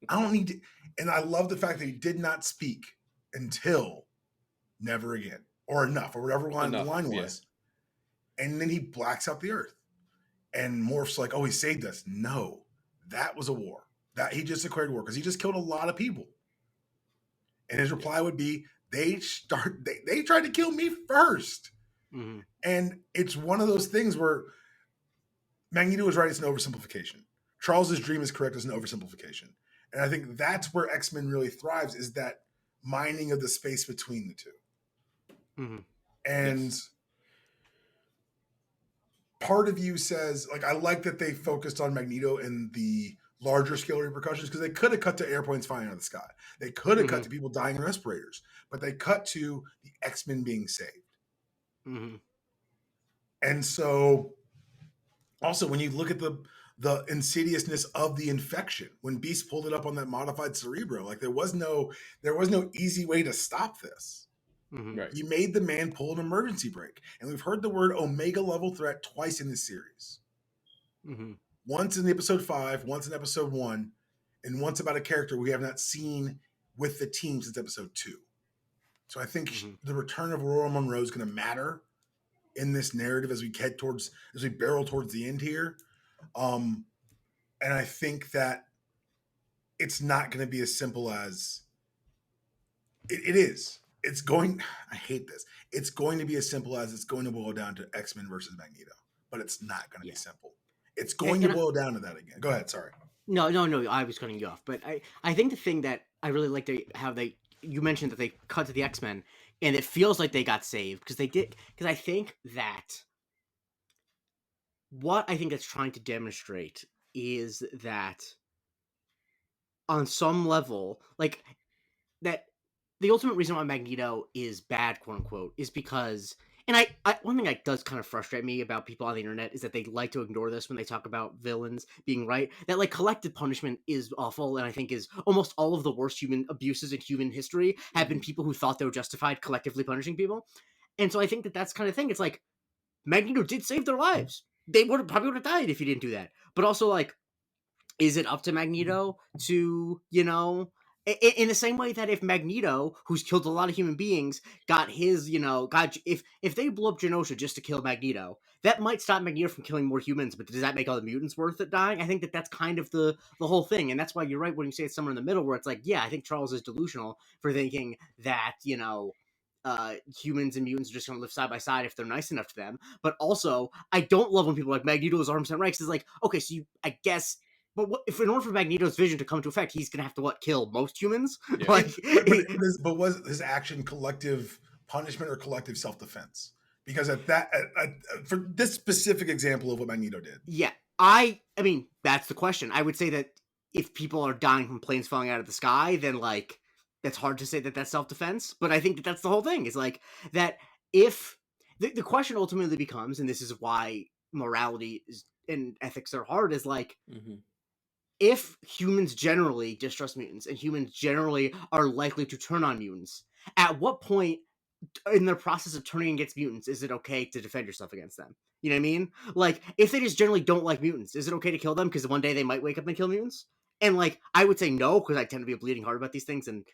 don't need to. And I love the fact that he did not speak until never again, or enough, or whatever the line was. And then he blacks out the earth. And Morph's like, oh, he saved us. No, that was a war. That he just declared war because he just killed a lot of people. And his reply would be, they tried to kill me first. Mm-hmm. And it's one of those things where Magneto is right, it's an oversimplification. Charles's dream is correct, it's an oversimplification. And I think that's where X-Men really thrives, is that mining of the space between the two. Mm-hmm. And Yes. part of you says, like, I like that they focused on Magneto and the larger scale repercussions, because they could have cut to airplanes flying out of the sky. They could have cut to people dying in respirators, but they cut to the X-Men being saved. Mm-hmm. And so also when you look at the insidiousness of the infection, when Beast pulled it up on that modified Cerebro, like there was no easy way to stop this. Mm-hmm. Right. You made the man pull an emergency brake. And we've heard the word Omega level threat twice in this series. Mm-hmm. Once in episode 5, once in episode 1, and once about a character we have not seen with the team since episode 2. So I think the return of Aurora Monroe is going to matter in this narrative as we barrel towards the end here. And I think that it's not going to be as simple as it is. It's going, I hate this. It's going to be as simple as it's going to boil down to X-Men versus Magneto, but it's not going to be simple. It's going to boil down to that again. Go ahead. Sorry. No, I was cutting you off. But I think the thing that I really like you mentioned that they cut to the X-Men and it feels like they got saved because they did. Because I think that what I think it's trying to demonstrate is that on some level, like that the ultimate reason why Magneto is bad, quote unquote, is because, and I one thing that does kind of frustrate me about people on the internet is that they like to ignore this when they talk about villains being right. That like collective punishment is awful, and I think is almost all of the worst human abuses in human history have been people who thought they were justified collectively punishing people. And so I think that that's kind of thing. It's like Magneto did save their lives. They probably would have died if he didn't do that. But also, like, is it up to Magneto to, in the same way that if Magneto, who's killed a lot of human beings, got his, if they blew up Genosha just to kill Magneto, that might stop Magneto from killing more humans, but does that make all the mutants worth it dying? I think that that's kind of the whole thing, and that's why you're right when you say it's somewhere in the middle, where it's like, yeah, I think Charles is delusional for thinking that, humans and mutants are just going to live side by side if they're nice enough to them. But also, I don't love when people are like, Magneto is arms and right. It's like, okay, so I guess, but if in order for Magneto's vision to come to effect, he's going to have to kill most humans? Yeah. But was his action collective punishment or collective self-defense? Because for this specific example of what Magneto did. Yeah, I mean, that's the question. I would say that if people are dying from planes falling out of the sky, then like, that's hard to say that that's self-defense, but I think that that's the whole thing, is like that if the question ultimately becomes, and this is why morality and ethics are hard, is like, if humans generally distrust mutants and humans generally are likely to turn on mutants, at what point in the process of turning against mutants is it okay to defend yourself against them? You know what I mean? Like, if they just generally don't like mutants, is it okay to kill them because one day they might wake up and kill mutants? And like, I would say no, because I tend to be a bleeding heart about these things, and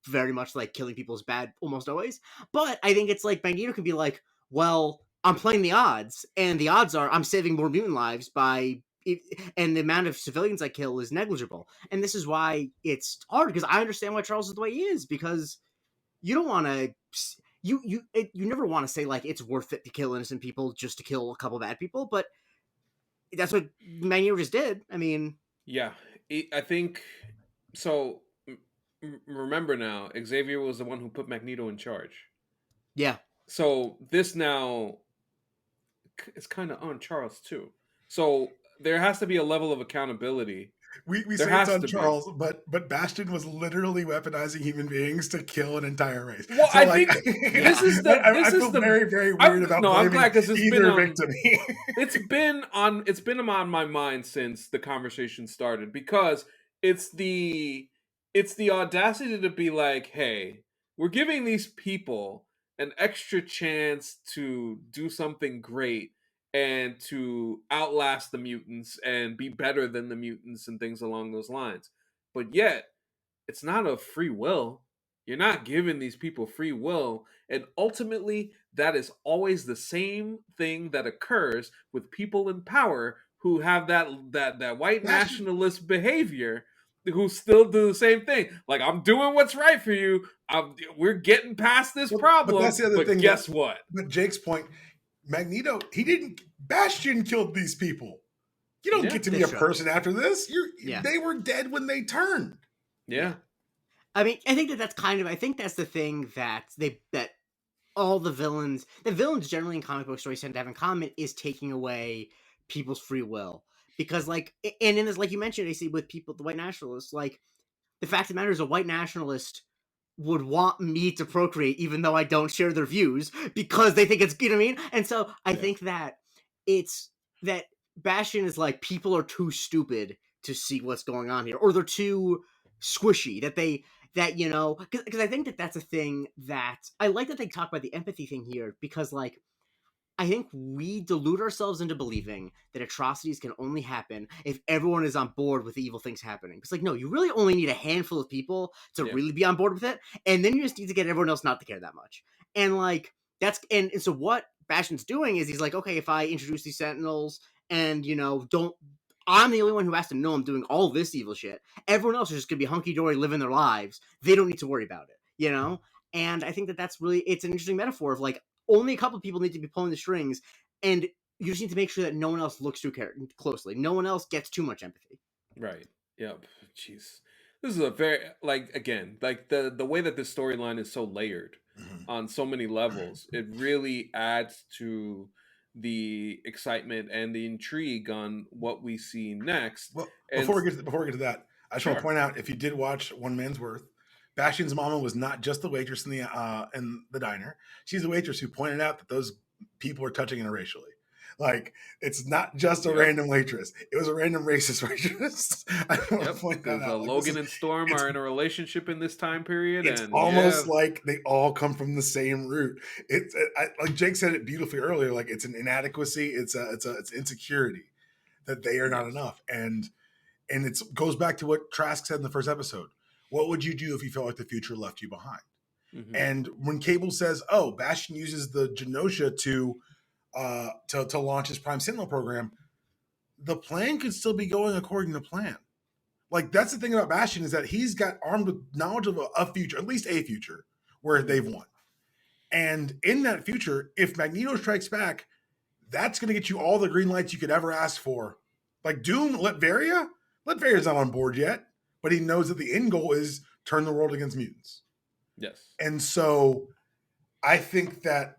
very much like killing people is bad almost always. But I think it's like Magneto can be like, well, I'm playing the odds, and the odds are I'm saving more mutant lives and the amount of civilians I kill is negligible. And this is why it's hard, because I understand why Charles is the way he is, because you don't want to. You never want to say like it's worth it to kill innocent people just to kill a couple bad people, but that's what Magneto just did. I mean, yeah, I think so. Remember now, Xavier was the one who put Magneto in charge. Yeah. So this now is kind of on Charles too. So there has to be a level of accountability. We say it's on Charles, but Bastion was literally weaponizing human beings to kill an entire race. Well, so I like, think this is the. I feel very, very weird about blaming I'm glad, because it's either been on, victim. it's been on my mind since the conversation started, because it's the audacity to be like, hey, we're giving these people an extra chance to do something great and to outlast the mutants and be better than the mutants and things along those lines. But yet, it's not of free will. You're not giving these people free will. And ultimately, that is always the same thing that occurs with people in power who have that white nationalist behavior. who still do the same thing. Like, I'm doing what's right for you. We're getting past this problem. But that's the other thing. Guess what? But Jake's point, Magneto, Bastion killed these people. You don't get to be a person after this. They were dead when they turned. Yeah. I mean, I think that's the thing that all the villains generally in comic book stories tend to have in common is taking away people's free will. Because, like, and in this, like you mentioned, AC, with people, the white nationalists, like, the fact of the matter is a white nationalist would want me to procreate even though I don't share their views because they think it's, you know what I mean? And so I think that it's that Bastion is like, people are too stupid to see what's going on here, or they're too squishy that you know, because I think that's a thing that I like that they talk about the empathy thing here, because, like, I think we delude ourselves into believing that atrocities can only happen if everyone is on board with the evil things happening. It's like, no, you really only need a handful of people to really be on board with it, and then you just need to get everyone else not to care that much. And, like, and so what Bastion's doing is he's like, okay, if I introduce these Sentinels and, you know, I'm the only one who has to know I'm doing all this evil shit. Everyone else is just going to be hunky-dory living their lives. They don't need to worry about it, you know? And I think that's really, it's an interesting metaphor of, like, only a couple people need to be pulling the strings, and you just need to make sure that no one else looks too closely. No one else gets too much empathy. Right. Yep. Jeez. This is a very, like, again, like the way that this storyline is so layered on so many levels, it really adds to the excitement and the intrigue on what we see next. Well, before we get to that, I just want to point out, if you did watch One Man's Worth, Bastion's mama was not just the waitress in the diner. She's the waitress who pointed out that those people are touching interracially. Like, it's not just a random waitress; it was a random racist waitress. I want to point that out. Logan and Storm are in a relationship in this time period. It's almost like they all come from the same root. Like Jake said it beautifully earlier. Like, it's an inadequacy. It's insecurity that they are not enough, and it goes back to what Trask said in the first episode. What would you do if you felt like the future left you behind? Mm-hmm. And when Cable says, "Oh, Bastion uses the Genosha to launch his Prime Sentinel program," the plan could still be going according to plan. Like, that's the thing about Bastion, is that he's got armed with knowledge of a future, at least a future, where they've won. And in that future, if Magneto strikes back, that's going to get you all the green lights you could ever ask for. Like Doom, Latveria's not on board yet, but he knows that the end goal is turn the world against mutants. Yes. And so I think that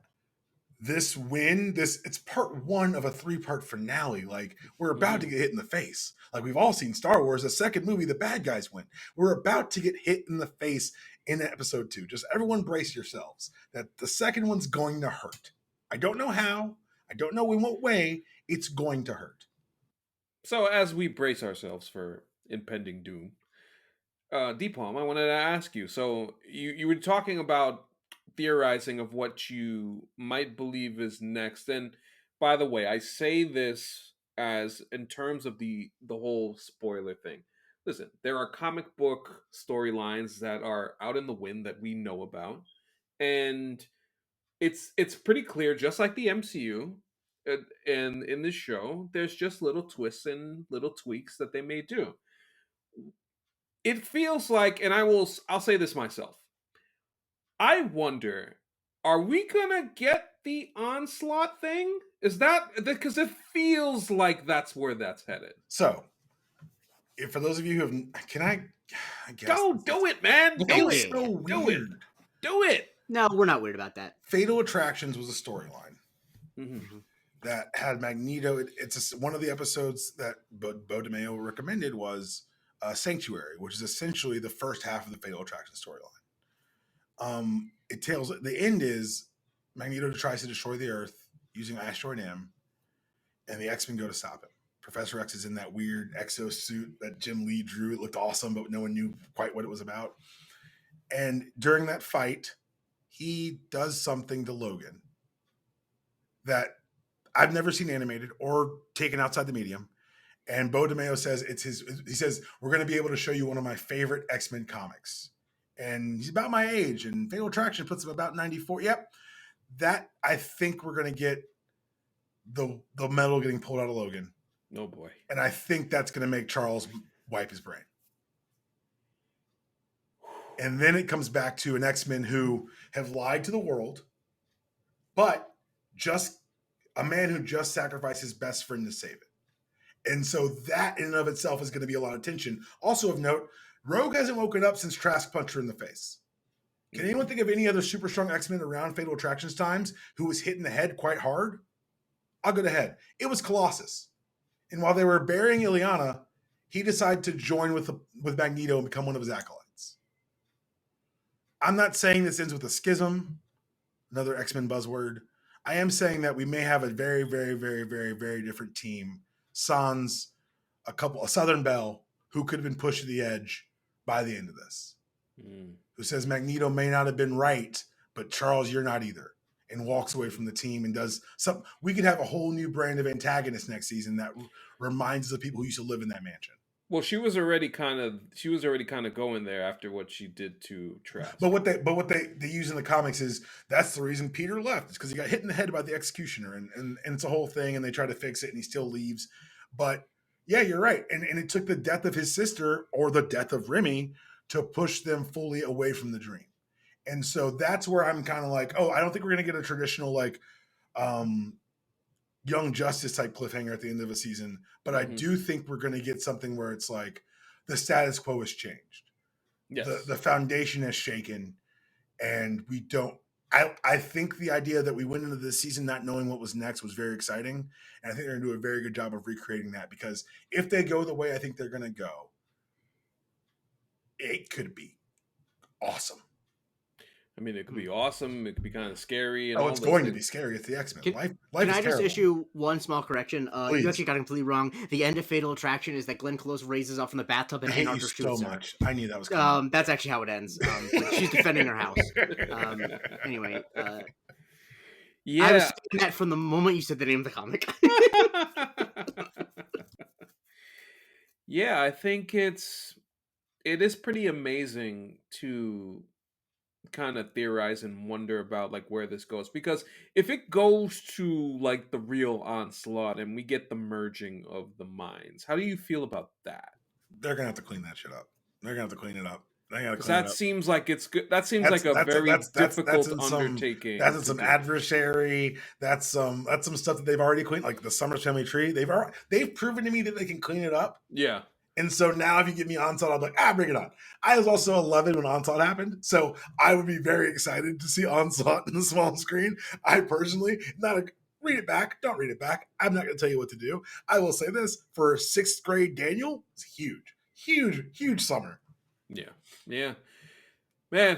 this win, it's part one of a 3-part finale. Like, we're about to get hit in the face. Like, we've all seen Star Wars, the second movie, the bad guys win. We're about to get hit in the face in episode 2. Just everyone brace yourselves that the second one's going to hurt. I don't know how. I don't know in what way. It's going to hurt. So as we brace ourselves for impending doom, dpalm, I wanted to ask you. So you were talking about theorizing of what you might believe is next. And by the way, I say this as in terms of the whole spoiler thing. Listen, there are comic book storylines that are out in the wind that we know about, and it's pretty clear, just like the MCU. And in this show, there's just little twists and little tweaks that they may do. It feels like, and I'll say this myself, I wonder, are we gonna get the Onslaught thing? Is that because it feels like that's where that's headed? So, for those of you who have, I guess, go do it, man. Do it. So weird. Do it. No, we're not worried about that. Fatal Attractions was a storyline that had Magneto. It's one of the episodes that Bo DeMeo recommended was Sanctuary, which is essentially the first half of the Fatal Attraction storyline. The end is Magneto tries to destroy the Earth using Asteroid M, and the X-Men go to stop him. Professor X is in that weird exosuit that Jim Lee drew. It looked awesome, but no one knew quite what it was about. And during that fight, he does something to Logan that I've never seen animated or taken outside the medium. And Bo DeMeo says he says, "We're going to be able to show you one of my favorite X-Men comics." And he's about my age, and Fatal Attraction puts him about 94. Yep. That, I think we're going to get the metal getting pulled out of Logan. Oh boy. And I think that's going to make Charles wipe his brain. And then it comes back to an X-Men who have lied to the world, but just a man who just sacrificed his best friend to save it. And so that in and of itself is going to be a lot of tension. Also of note, Rogue hasn't woken up since Trask punched her in the face. Can anyone think of any other super strong X-Men around Fatal Attractions times who was hit in the head quite hard? I'll go ahead. It was Colossus. And while they were burying Ileana, he decided to join with Magneto and become one of his acolytes. I'm not saying this ends with a schism, another X-Men buzzword. I am saying that we may have a very, very, very, very, very different team. Sans, a Southern Belle who could have been pushed to the edge by the end of this. Who says Magneto may not have been right, but Charles, you're not either. And walks away from the team and does something. We could have a whole new brand of antagonist next season that reminds the people who used to live in that mansion. Well, she was already kind of going there after what she did to Trask. But what they use in the comics is that's the reason Peter left. It's because he got hit in the head by the executioner, and it's a whole thing, and they try to fix it, and he still leaves. But yeah, you're right. And it took the death of his sister or the death of Remy to push them fully away from the dream. And so that's where I'm kind of like, oh, I don't think we're going to get a traditional like Young Justice type cliffhanger at the end of a season. But I do think we're going to get something where it's like the status quo has changed. Yes. The foundation has shaken, and we don't. I think the idea that we went into this season not knowing what was next was very exciting, and I think they're going to do a very good job of recreating that, because if they go the way I think they're going to go, it could be awesome. I mean, it could be awesome. It could be kind of scary. And it's going to be scary. It's the X-Men. Life can is I just terrible. issue one small correction? You actually got it completely wrong. The end of Fatal Attraction is that Glenn Close raises up from the bathtub and Ann Arthur shoots her. I knew that was coming. That's actually how it ends. She's defending her house. Anyway. Yeah. I was saying that from the moment you said the name of the comic. Yeah, I think it is pretty amazing to kind of theorize and wonder about like where this goes, because if it goes to like the real onslaught and we get the merging of the minds, how do you feel about that? They're gonna have to clean that shit up. They're gonna have to clean it up. That seems like it's good. That seems like a very difficult undertaking. That's some adversary. That's some stuff that they've already cleaned, like the Summers Family Tree. They've proven to me that they can clean it up. Yeah. And so now if you give me Onslaught, I'm like, bring it on. I was also 11 when Onslaught happened, so I would be very excited to see Onslaught in the small screen. I personally, read it back, don't read it back. I'm not going to tell you what to do. I will say this, for 6th grade Daniel, it's huge summer. Yeah. Man,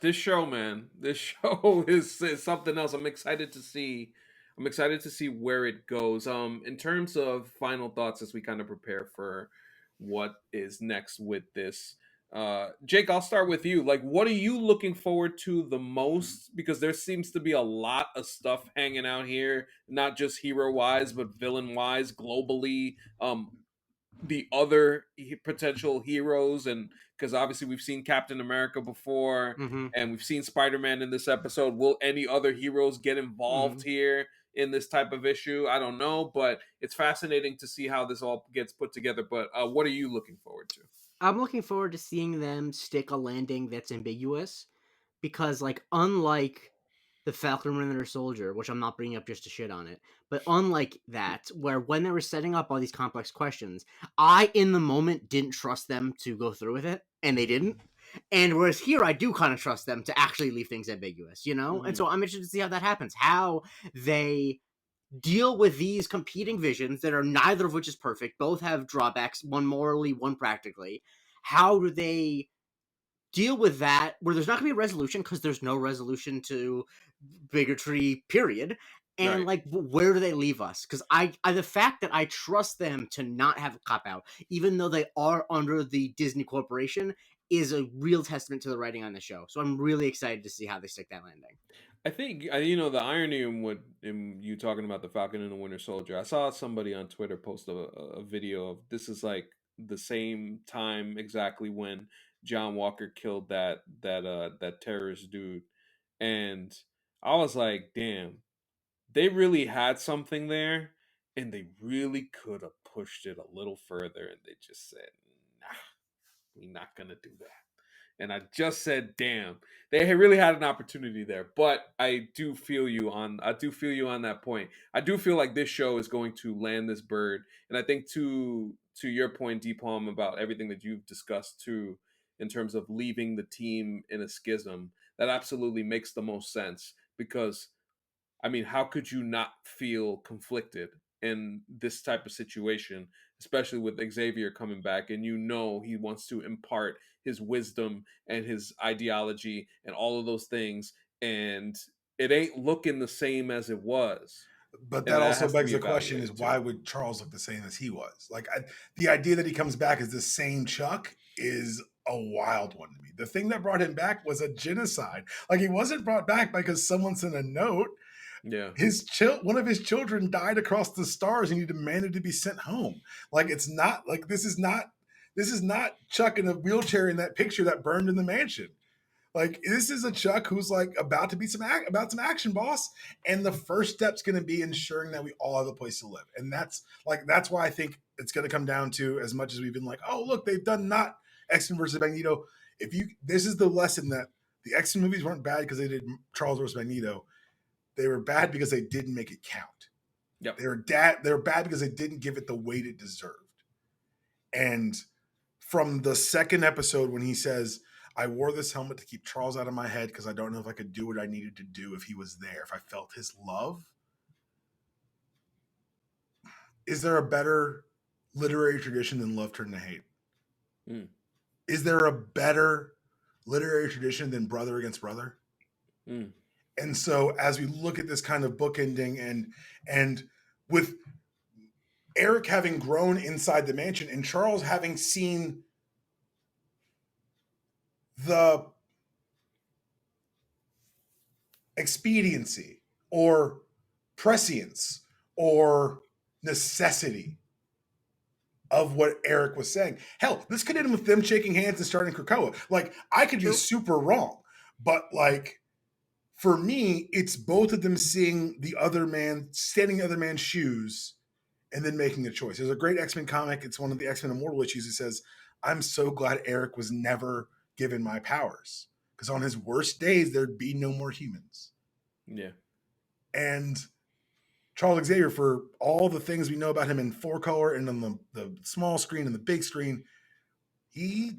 this show is something else. I'm excited to see where it goes. In terms of final thoughts as we kind of prepare for what is next with this, Jake, I'll start with you. Like, what are you looking forward to the most? Because there seems to be a lot of stuff hanging out here, not just hero wise, but villain wise, globally. The other potential heroes, and because obviously we've seen Captain America before, and we've seen Spider-Man in this episode. Will any other heroes get involved here in this type of issue? I don't know, but it's fascinating to see how this all gets put together. But what are you looking forward to? I'm looking forward to seeing them stick a landing that's ambiguous, because like unlike the Falcon Winter Soldier, which I'm not bringing up just to shit on it, but unlike that, where when they were setting up all these complex questions, I, in the moment, didn't trust them to go through with it, and they didn't. And whereas here, I do kind of trust them to actually leave things ambiguous, you know? And so I'm interested to see how that happens, how they deal with these competing visions that are neither of which is perfect, both have drawbacks, one morally, one practically. How do they deal with that where there's not going to be a resolution, because there's no resolution to bigotry, period. And like, where do they leave us? Because I the fact that I trust them to not have a cop out, even though they are under the Disney Corporation, is a real testament to the writing on the show. So I'm really excited to see how they stick that landing. I think, the irony in you talking about the Falcon and the Winter Soldier, I saw somebody on Twitter post a video of this is like the same time exactly when John Walker killed that terrorist dude, and I was like, damn, they really had something there, and they really could have pushed it a little further, and they just said, nah, we're not gonna do that. and I just said, "Damn, they really had an opportunity there." But I do feel you on that point. I do feel like this show is going to land this bird, and I think to your point, dpalm, about everything that you've discussed too, in terms of leaving the team in a schism, that absolutely makes the most sense because I mean, how could you not feel conflicted in this type of situation, especially with Xavier coming back and he wants to impart his wisdom and his ideology and all of those things, and it ain't looking the same as it was. But And that that also has to begs be the question: is evaluated why too. would Charles look the same as he was? Like the idea that he comes back as the same Chuck is a wild one to me. The thing that brought him back was a genocide. Like he wasn't brought back because someone sent a note. Yeah. One of his children died across the stars, and he demanded to be sent home. Like it's not like this is not Chuck in a wheelchair in that picture that burned in the mansion. Like this is a Chuck who's like about to be about some action, boss. And the first step's going to be ensuring that we all have a place to live. And that's why I think it's going to come down to, as much as we've been like, oh look, they've done not X-Men versus Magneto. This is the lesson that the X-Men movies weren't bad because they did Charles versus Magneto. They were bad because they didn't make it count. Yep. They were bad because they didn't give it the weight it deserved. And from the second episode when he says, I wore this helmet to keep Charles out of my head because I don't know if I could do what I needed to do if he was there, if I felt his love. Is there a better literary tradition than love turned to hate? Mm. Is there a better literary tradition than brother against brother? Mm. And so as we look at this kind of bookending and with Eric having grown inside the mansion and Charles having seen the expediency or prescience or necessity of what Eric was saying. Hell, this could end with them shaking hands and starting Krakoa. Like, I could be super wrong, but like, for me, it's both of them seeing the other man, standing in the other man's shoes, and then making a choice. There's a great X-Men comic. It's one of the X-Men Immortal issues. It says, I'm so glad Eric was never given my powers. Because on his worst days, there'd be no more humans. Yeah. And Charles Xavier, for all the things we know about him in 4-color and on the small screen and the big screen, I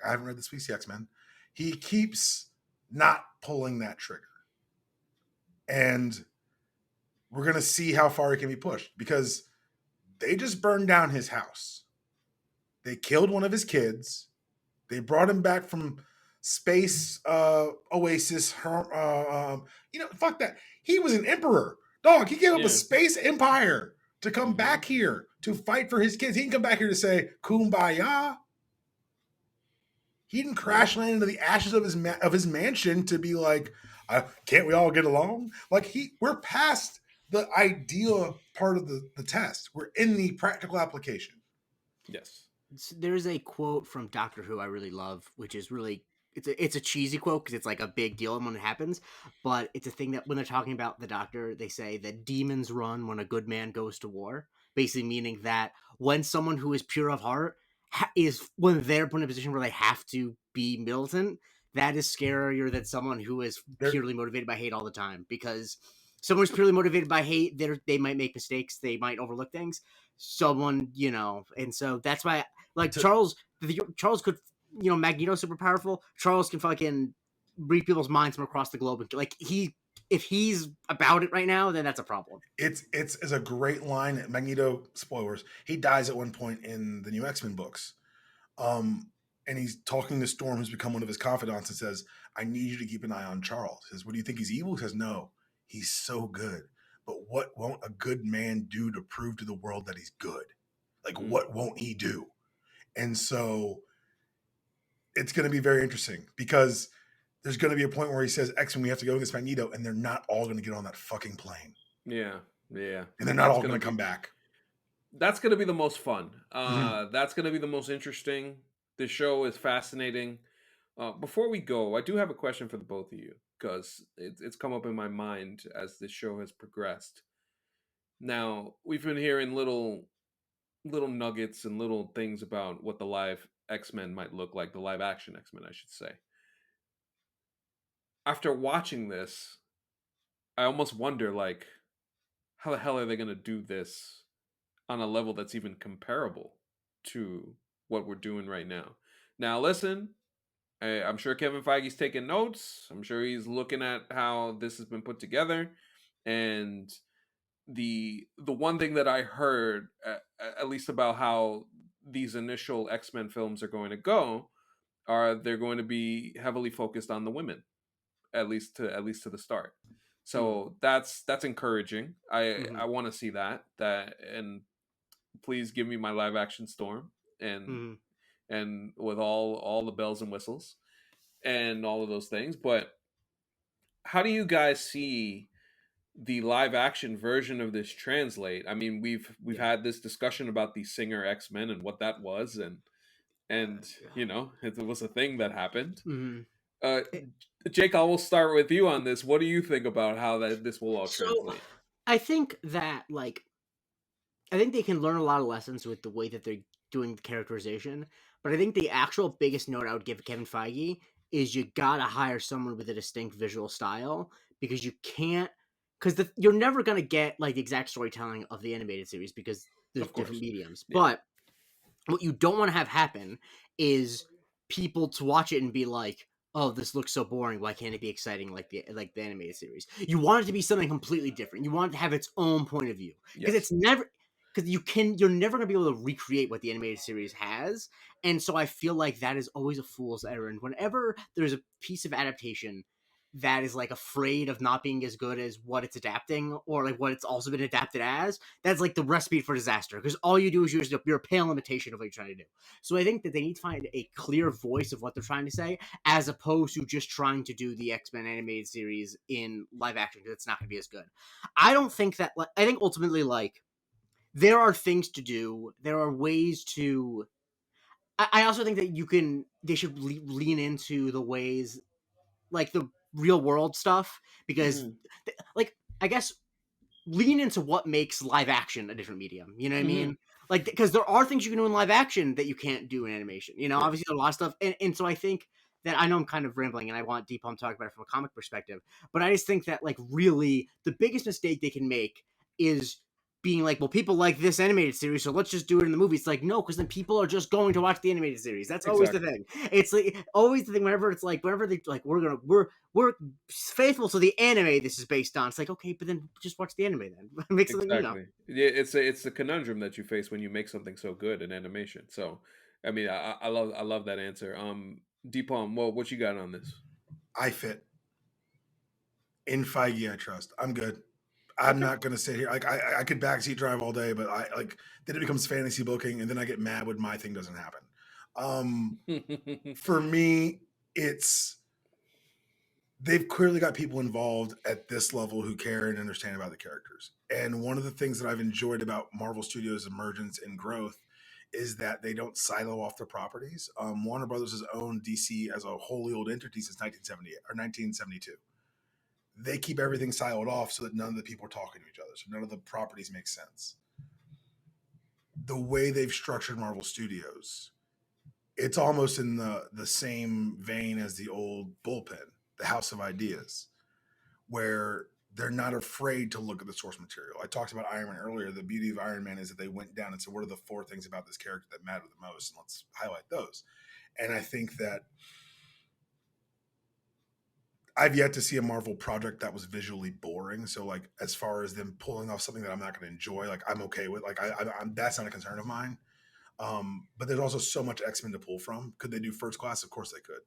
haven't read the Species X-Men. He keeps not pulling that trigger. And we're going to see how far he can be pushed because they just burned down his house. They killed one of his kids. They brought him back from space oasis. Fuck that. He was an emperor. Dog, he gave up a space empire to come back here to fight for his kids. He didn't come back here to say kumbaya. He didn't crash land into the ashes of his mansion to be like, can't we all get along? Like we're past the idea part of the test. We're in the practical application. Yes. There's a quote from Doctor Who I really love, which is really it's a cheesy quote because it's like a big deal when it happens, but it's a thing that when they're talking about the Doctor, they say that demons run when a good man goes to war, basically meaning that when someone who is pure of heart is when they're put in a position where they have to be militant, that is scarier than someone who is purely motivated by hate all the time, because someone who's purely motivated by hate, they might make mistakes, they might overlook things. Someone, and so that's why, like, Charles could, Magneto's super powerful. Charles can fucking read people's minds from across the globe. And, like, if he's about it right now, then that's a problem. It's a great line. Magneto, spoilers, he dies at one point in the new X-Men books. And he's talking to Storm, who's become one of his confidants, and says, I need you to keep an eye on Charles. He says, what do you think, he's evil? He says, no, he's so good. But what won't a good man do to prove to the world that he's good? Like, what won't he do? And so it's going to be very interesting because there's going to be a point where he says, X-Men, we have to go against Magneto, and they're not all going to get on that fucking plane. Yeah. Yeah. And they're not all going to come back. That's going to be the most fun. That's going to be the most interesting. The show is fascinating. Before we go, I do have a question for the both of you because it's come up in my mind as this show has progressed. Now, we've been hearing little nuggets and little things about what the live X-Men might look like, the live action X-Men, I should say. After watching this, I almost wonder, like, how the hell are they going to do this on a level that's even comparable to what we're doing right now? Now, listen, I'm sure Kevin Feige's taking notes. I'm sure he's looking at how this has been put together. And the one thing that I heard, at least about how these initial X-Men films are going to go, are they're going to be heavily focused on the women, at least to the start. So that's encouraging. I want to see that, and please give me my live action Storm, and with all the bells and whistles and all of those things. But how do you guys see the live action version of this translate? I mean, we've had this discussion about the Singer X-Men and what that was, and you know, it was a thing that happened. Jake, I will start with you on this. What do you think about how this will all translate? I think that, like, I think they can learn a lot of lessons with the way that they're doing the characterization, but I think the actual biggest note I would give Kevin Feige is you gotta hire someone with a distinct visual style, because you can't, because you're never gonna get like the exact storytelling of the animated series because there's different mediums. Yeah. But what you don't want to have happen is people to watch it and be like, "Oh, this looks so boring. Why can't it be exciting like the animated series?" You want it to be something completely different. You want it to have its own point of view, because it's never, because you're never going to be able to recreate what the animated series has. And so I feel like that is always a fool's errand whenever there's a piece of adaptation that is like afraid of not being as good as what it's adapting, or like what it's also been adapted as. That's like the recipe for disaster, because all you do is you're a pale imitation of what you're trying to do. So I think that they need to find a clear voice of what they're trying to say, as opposed to just trying to do the X-Men animated series in live action, because it's not going to be as good. I don't think that, I think ultimately, like, there are things to do. There are ways to. I also think that they should lean into the ways, like the real world stuff, because like, I guess, lean into what makes live action a different medium. You know what I mean? Like, because there are things you can do in live action that you can't do in animation. You know, obviously there's a lot of stuff, and so I think that, I know I'm kind of rambling, and I want dpalm to talk about it from a comic perspective, but I just think that, like, really the biggest mistake they can make is being like, well, people like this animated series, so let's just do it in the movie. It's like, no, because then people are just going to watch the animated series. That's always the thing. It's like always the thing. Whenever they like, we're faithful to the anime this is based on. It's like, okay, but then just watch the anime then. Make something, exactly. Yeah, it's the conundrum that you face when you make something so good in animation. So, I mean, I love that answer. Deepalm, what you got on this? I fit. In Feige, I trust. I'm good. I'm not going to sit here. Like, I could backseat drive all day, but then it becomes fantasy booking, and then I get mad when my thing doesn't happen. For me, they've clearly got people involved at this level who care and understand about the characters. And one of the things that I've enjoyed about Marvel Studios' emergence and growth is that they don't silo off their properties. Warner Brothers has owned DC as a wholly owned entity since 1978 or 1972. They keep everything siloed off so that none of the people are talking to each other, so none of the properties make sense. The way they've structured Marvel Studios, it's almost in the same vein as the old bullpen, the House of Ideas, where they're not afraid to look at the source material. I talked about Iron Man earlier. The beauty of Iron Man is that they went down and said, what are the 4 things about this character that matter the most? And let's highlight those. And I think that I've yet to see a Marvel project that was visually boring. So, like, as far as them pulling off something that I'm not going to enjoy, like, I'm okay with. Like, I'm that's not a concern of mine. But there's also so much X-Men to pull from. Could they do First Class? Of course they could.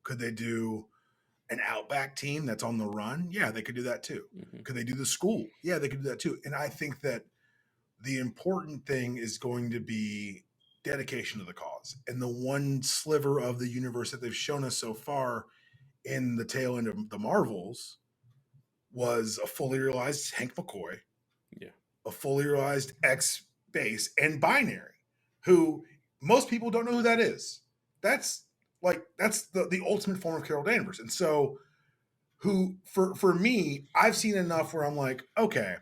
Could they do an Outback team that's on the run? Yeah, they could do that too. Could they do the school? Yeah, they could do that too. And I think that the important thing is going to be dedication to the cause. And the one sliver of the universe that they've shown us so far in the tail end of the Marvels was a fully realized Hank McCoy, a fully realized X-Base, and Binary, who most people don't know who that is. That's the ultimate form of Carol Danvers. And so, who for me, I've seen enough where I'm like, okay,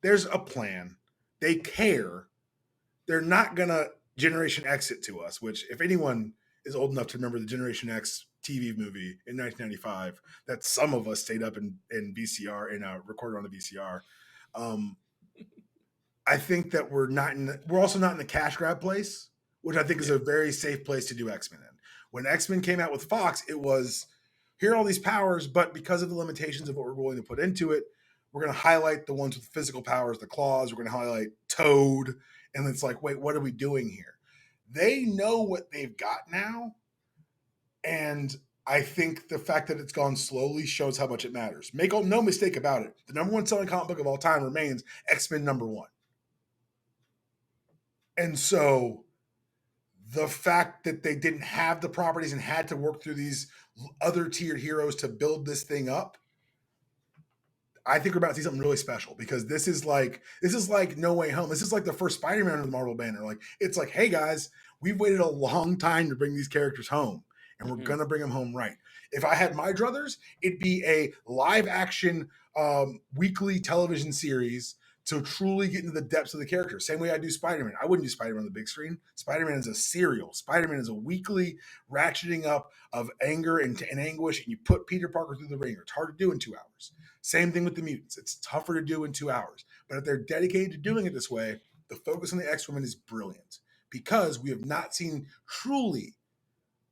there's a plan. They care. They're not gonna Generation X it to us, which, if anyone is old enough to remember the Generation X TV movie in 1995 that some of us stayed up in VCR and recorded on the VCR. I think that we're also not in the cash grab place, which I think is a very safe place to do X-Men in. When X-Men came out with Fox, it was here are all these powers, but because of the limitations of what we're willing to put into it, we're going to highlight the ones with physical powers, the claws. We're going to highlight Toad, and it's like, wait, what are we doing here? They know what they've got now, and I think the fact that it's gone slowly shows how much it matters. Make no mistake about it. The number one selling comic book of all time remains X-Men #1. And so the fact that they didn't have the properties and had to work through these other tiered heroes to build this thing up, I think we're about to see something really special, because this is like No Way Home. This is like the first Spider-Man under the Marvel banner. Like, it's like, hey guys, we've waited a long time to bring these characters home, and we're gonna bring them home right. If I had my druthers, it'd be a live action weekly television series to truly get into the depths of the character. Same way I do Spider-Man. I wouldn't do Spider-Man on the big screen. Spider-Man is a serial. Spider-Man is a weekly ratcheting up of anger and anguish, and you put Peter Parker through the ringer. It's hard to do in 2 hours. Same thing with the mutants. It's tougher to do in 2 hours. But if they're dedicated to doing it this way, the focus on the X-Women is brilliant, because we have not seen truly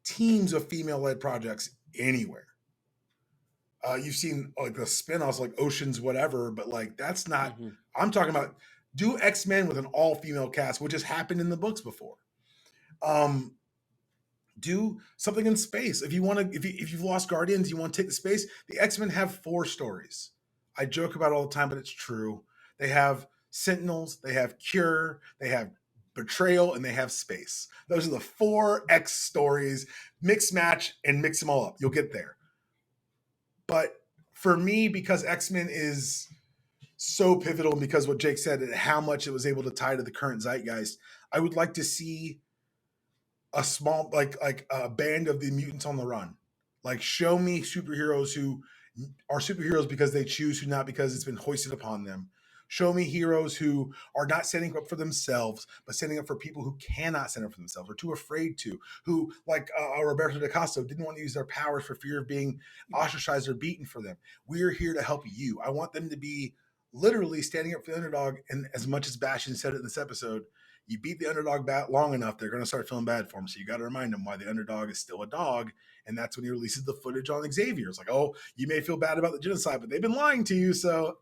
teams of female-led projects anywhere. You've seen like the spin-offs like Oceans whatever, but like that's not I'm talking about do X-Men with an all-female cast, which has happened in the books before. Do something in space. If you want to, if you've lost Guardians, you want to take the space, the X-Men have 4 stories. I joke about it all the time, but it's true. They have Sentinels, they have Cure, they have Betrayal, and they have Space. Those are the 4 X stories. Mix, match, and mix them all up. You'll get there. But for me, because X-Men is so pivotal, and because what Jake said and how much it was able to tie to the current zeitgeist, I would like to see a small like a band of the mutants on the run. Like, show me superheroes who are superheroes because they choose to, not because it's been hoisted upon them. Show me heroes who are not standing up for themselves, but standing up for people who cannot stand up for themselves or too afraid to, who, like Roberto da Costa, didn't want to use their powers for fear of being ostracized or beaten for them. We're here to help you. I want them to be literally standing up for the underdog. And as much as Bastion said it in this episode, you beat the underdog long enough, they're going to start feeling bad for him. So you got to remind them why the underdog is still a dog. And that's when he releases the footage on Xavier. It's like, oh, you may feel bad about the genocide, but they've been lying to you. So,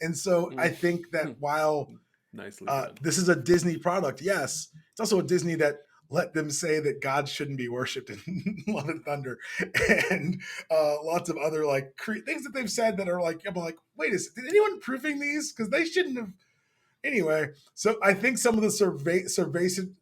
And so I think that while this is a Disney product, yes, it's also a Disney that let them say that God shouldn't be worshipped in Love and Thunder, and lots of other like things that they've said that are like, I'm like, wait a second, did anyone proofing these? Because they shouldn't have. Anyway, so I think some of the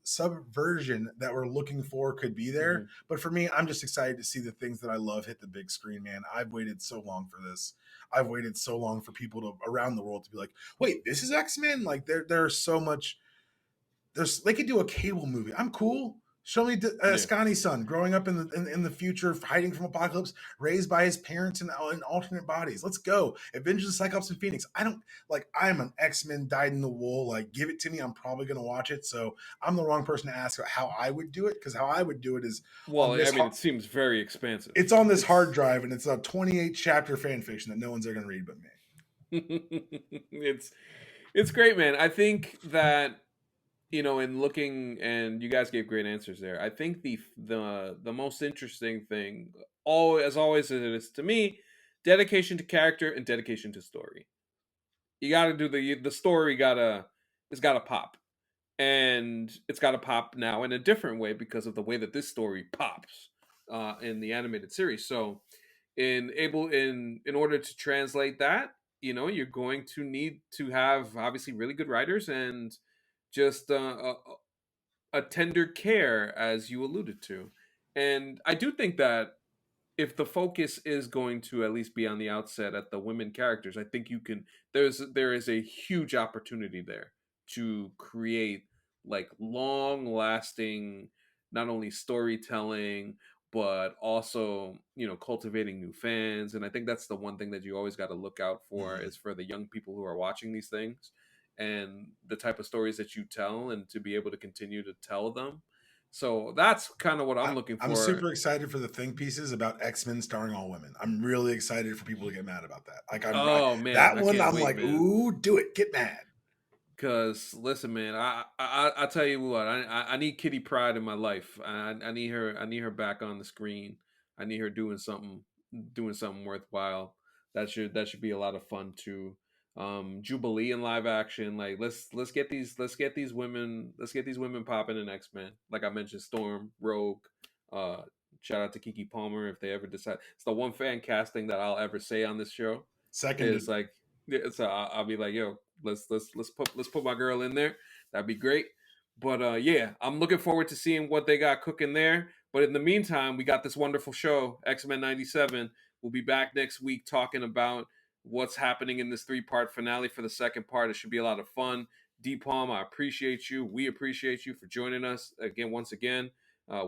subversion that we're looking for could be there. But for me, I'm just excited to see the things that I love hit the big screen, man. I've waited so long for this. I've waited so long for people around the world to be like, wait, this is X-Men? Like, there's so much. They could do a cable movie. I'm cool. Show me Scotty's son growing up in the future, hiding from Apocalypse, raised by his parents in alternate bodies. Let's go. Avengers of Cyclops and Phoenix. I'm an X-Men dyed in the wool. Like, give it to me. I'm probably going to watch it. So I'm the wrong person to ask how I would do it, because how I would do it is, it seems very expansive. It's on this hard drive, and it's a 28 chapter fan fiction that no one's ever going to read but me. It's great, man. I think that, in looking, and you guys gave great answers there. I think the most interesting thing, as always, it is to me, dedication to character and dedication to story. You got to do the story. It's got to pop, and it's got to pop now in a different way because of the way that this story pops in the animated series. So, in order to translate that, you're going to need to have obviously really good writers and just a tender care, as you alluded to. And I do think that if the focus is going to at least be on the outset at the women characters, I think there is a huge opportunity there to create like long lasting, not only storytelling, but also, cultivating new fans. And I think that's the one thing that you always got to look out for is for the young people who are watching these things and the type of stories that you tell, and to be able to continue to tell them. So that's kind of what I'm looking for. I'm super excited for the think pieces about X-Men starring all women. I'm really excited for people to get mad about that. Like, man, I one, can't I'm wait, like, man. ooh, do it, get mad. Cause listen, man, I tell you what, I need Kitty Pryde in my life. I need her back on the screen. I need her doing something worthwhile. That should be a lot of fun too. Jubilee in live action, like let's get these women popping in X-Men. Like I mentioned, Storm, Rogue. Shout out to Kiki Palmer if they ever decide. It's the one fan casting that I'll ever say on this show. Seconded. Is like, so I'll be like, yo, let's put my girl in there. That'd be great. But yeah, I'm looking forward to seeing what they got cooking there. But in the meantime, we got this wonderful show, X-Men 97. We'll be back next week talking about what's happening in this 3-part finale for the second part. It should be a lot of fun. dpalm, I appreciate you. We appreciate you for joining us again, once again.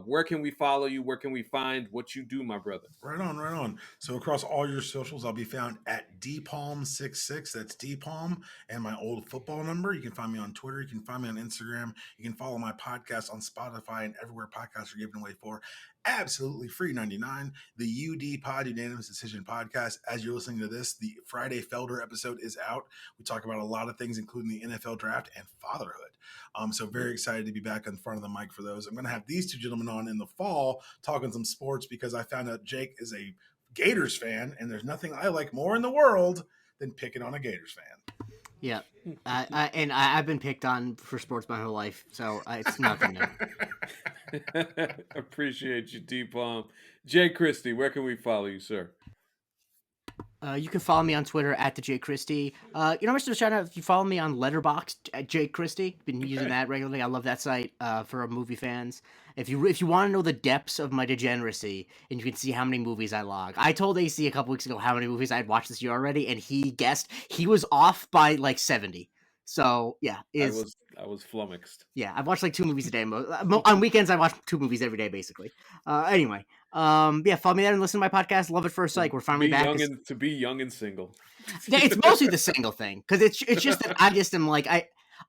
Where can we follow you? Where can we find what you do, my brother? Right on. So across all your socials, I'll be found at dpalm66. That's dpalm and my old football number. You can find me on Twitter. You can find me on Instagram. You can follow my podcast on Spotify and everywhere podcasts are given away for absolutely free 99. The UD Pod, Unanimous Decision Podcast. As you're listening to this, the Friday Felder episode is out. We talk about a lot of things, including the NFL draft and fatherhood. So very excited to be back in front of the mic for those. I'm going to have these two gentlemen on in the fall talking some sports because I found out Jake is a Gators fan, and there's nothing I like more in the world than picking on a Gators fan. Yeah, I've been picked on for sports my whole life, so it's nothing new. Appreciate you, dpalm. Jay Christie, where can we follow you, sir? You can follow me on Twitter at the Jake Christie. I'm just shout out if you follow me on Letterboxd at Jake Christie. Been using that regularly. I love that site for movie fans. If you want to know the depths of my degeneracy and you can see how many movies I log, I told AC a couple weeks ago how many movies I'd watched this year already, and he guessed. He was off by like 70. So yeah, I was flummoxed. Yeah, I've watched like 2 movies a day. On weekends, I watch 2 movies every day, basically. Anyway, yeah, follow me there and listen to my podcast. Love at First Sight. We're finally back. To be young and single. Yeah, it's mostly the single thing because it's just that I just am like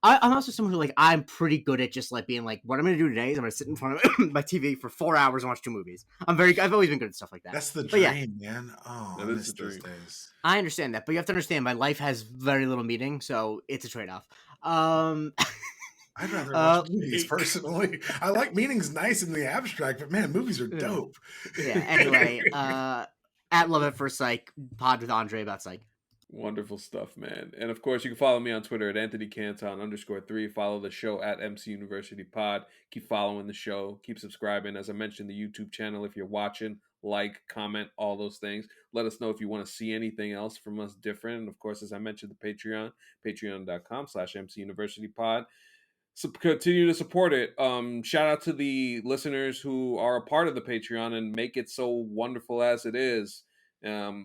I'm also someone who like I'm pretty good at just like being like what I'm gonna do today is I'm gonna sit in front of my TV for 4 hours and watch 2 movies. I've always been good at stuff like that. That's the dream, man. Oh, I miss those days. I understand that, but you have to understand my life has very little meaning, so it's a trade-off. I'd rather watch movies personally. I like meaning's nice in the abstract, but man, movies are dope. Yeah. Anyway, at Love at First Sight pod with Andre about psych. Wonderful stuff, man. And of course, you can follow me on Twitter at AnthonyCanton_3. Follow the show at MC University Pod. Keep following the show. Keep subscribing. As I mentioned, the YouTube channel. If you're watching, like, comment, all those things. Let us know if you want to see anything else from us different. And of course, as I mentioned, the Patreon, patreon.com/MC University Pod. So continue to support it. Shout out to the listeners who are a part of the Patreon and make it so wonderful as it is. So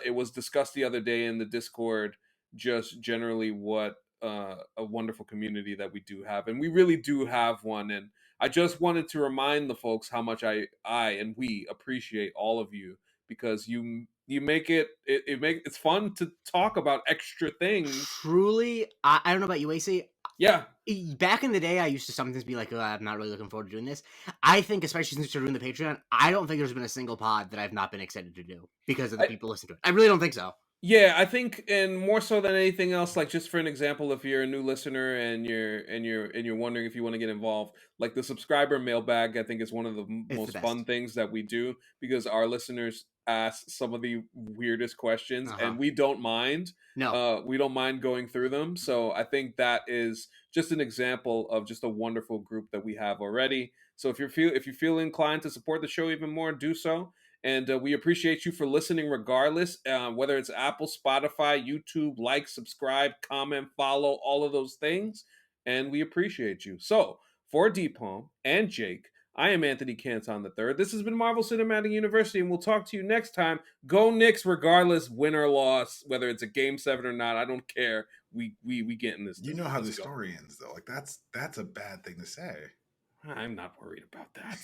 it was discussed the other day in the Discord, just generally what a wonderful community that we do have, and we really do have one. And I just wanted to remind the folks how much I and we appreciate all of you, because you make it's fun to talk about extra things. Truly, I don't know about you, AC. Yeah. Back in the day, I used to sometimes be like, I'm not really looking forward to doing this. I think, especially since you're doing the Patreon, I don't think there's been a single pod that I've not been excited to do because of the people listening to it. I really don't think so. Yeah, I think, and more so than anything else, like just for an example, if you're a new listener and you're wondering if you want to get involved, like the subscriber mailbag, I think is one of the most fun things that we do, because our listeners ask some of the weirdest questions, and we don't mind. No, we don't mind going through them. So I think that is just an example of just a wonderful group that we have already. So if you feel inclined to support the show even more, do so. And we appreciate you for listening regardless, whether it's Apple, Spotify, YouTube. Like, subscribe, comment, follow, all of those things. And we appreciate you. So for dpalm and Jake, I am Anthony Canton III. This has been Marvel Cinematic University, and we'll talk to you next time. Go Knicks regardless, win or loss, whether it's a Game 7 or not. I don't care. We get in this. You know how the story ends, though. Like that's a bad thing to say. I'm not worried about that.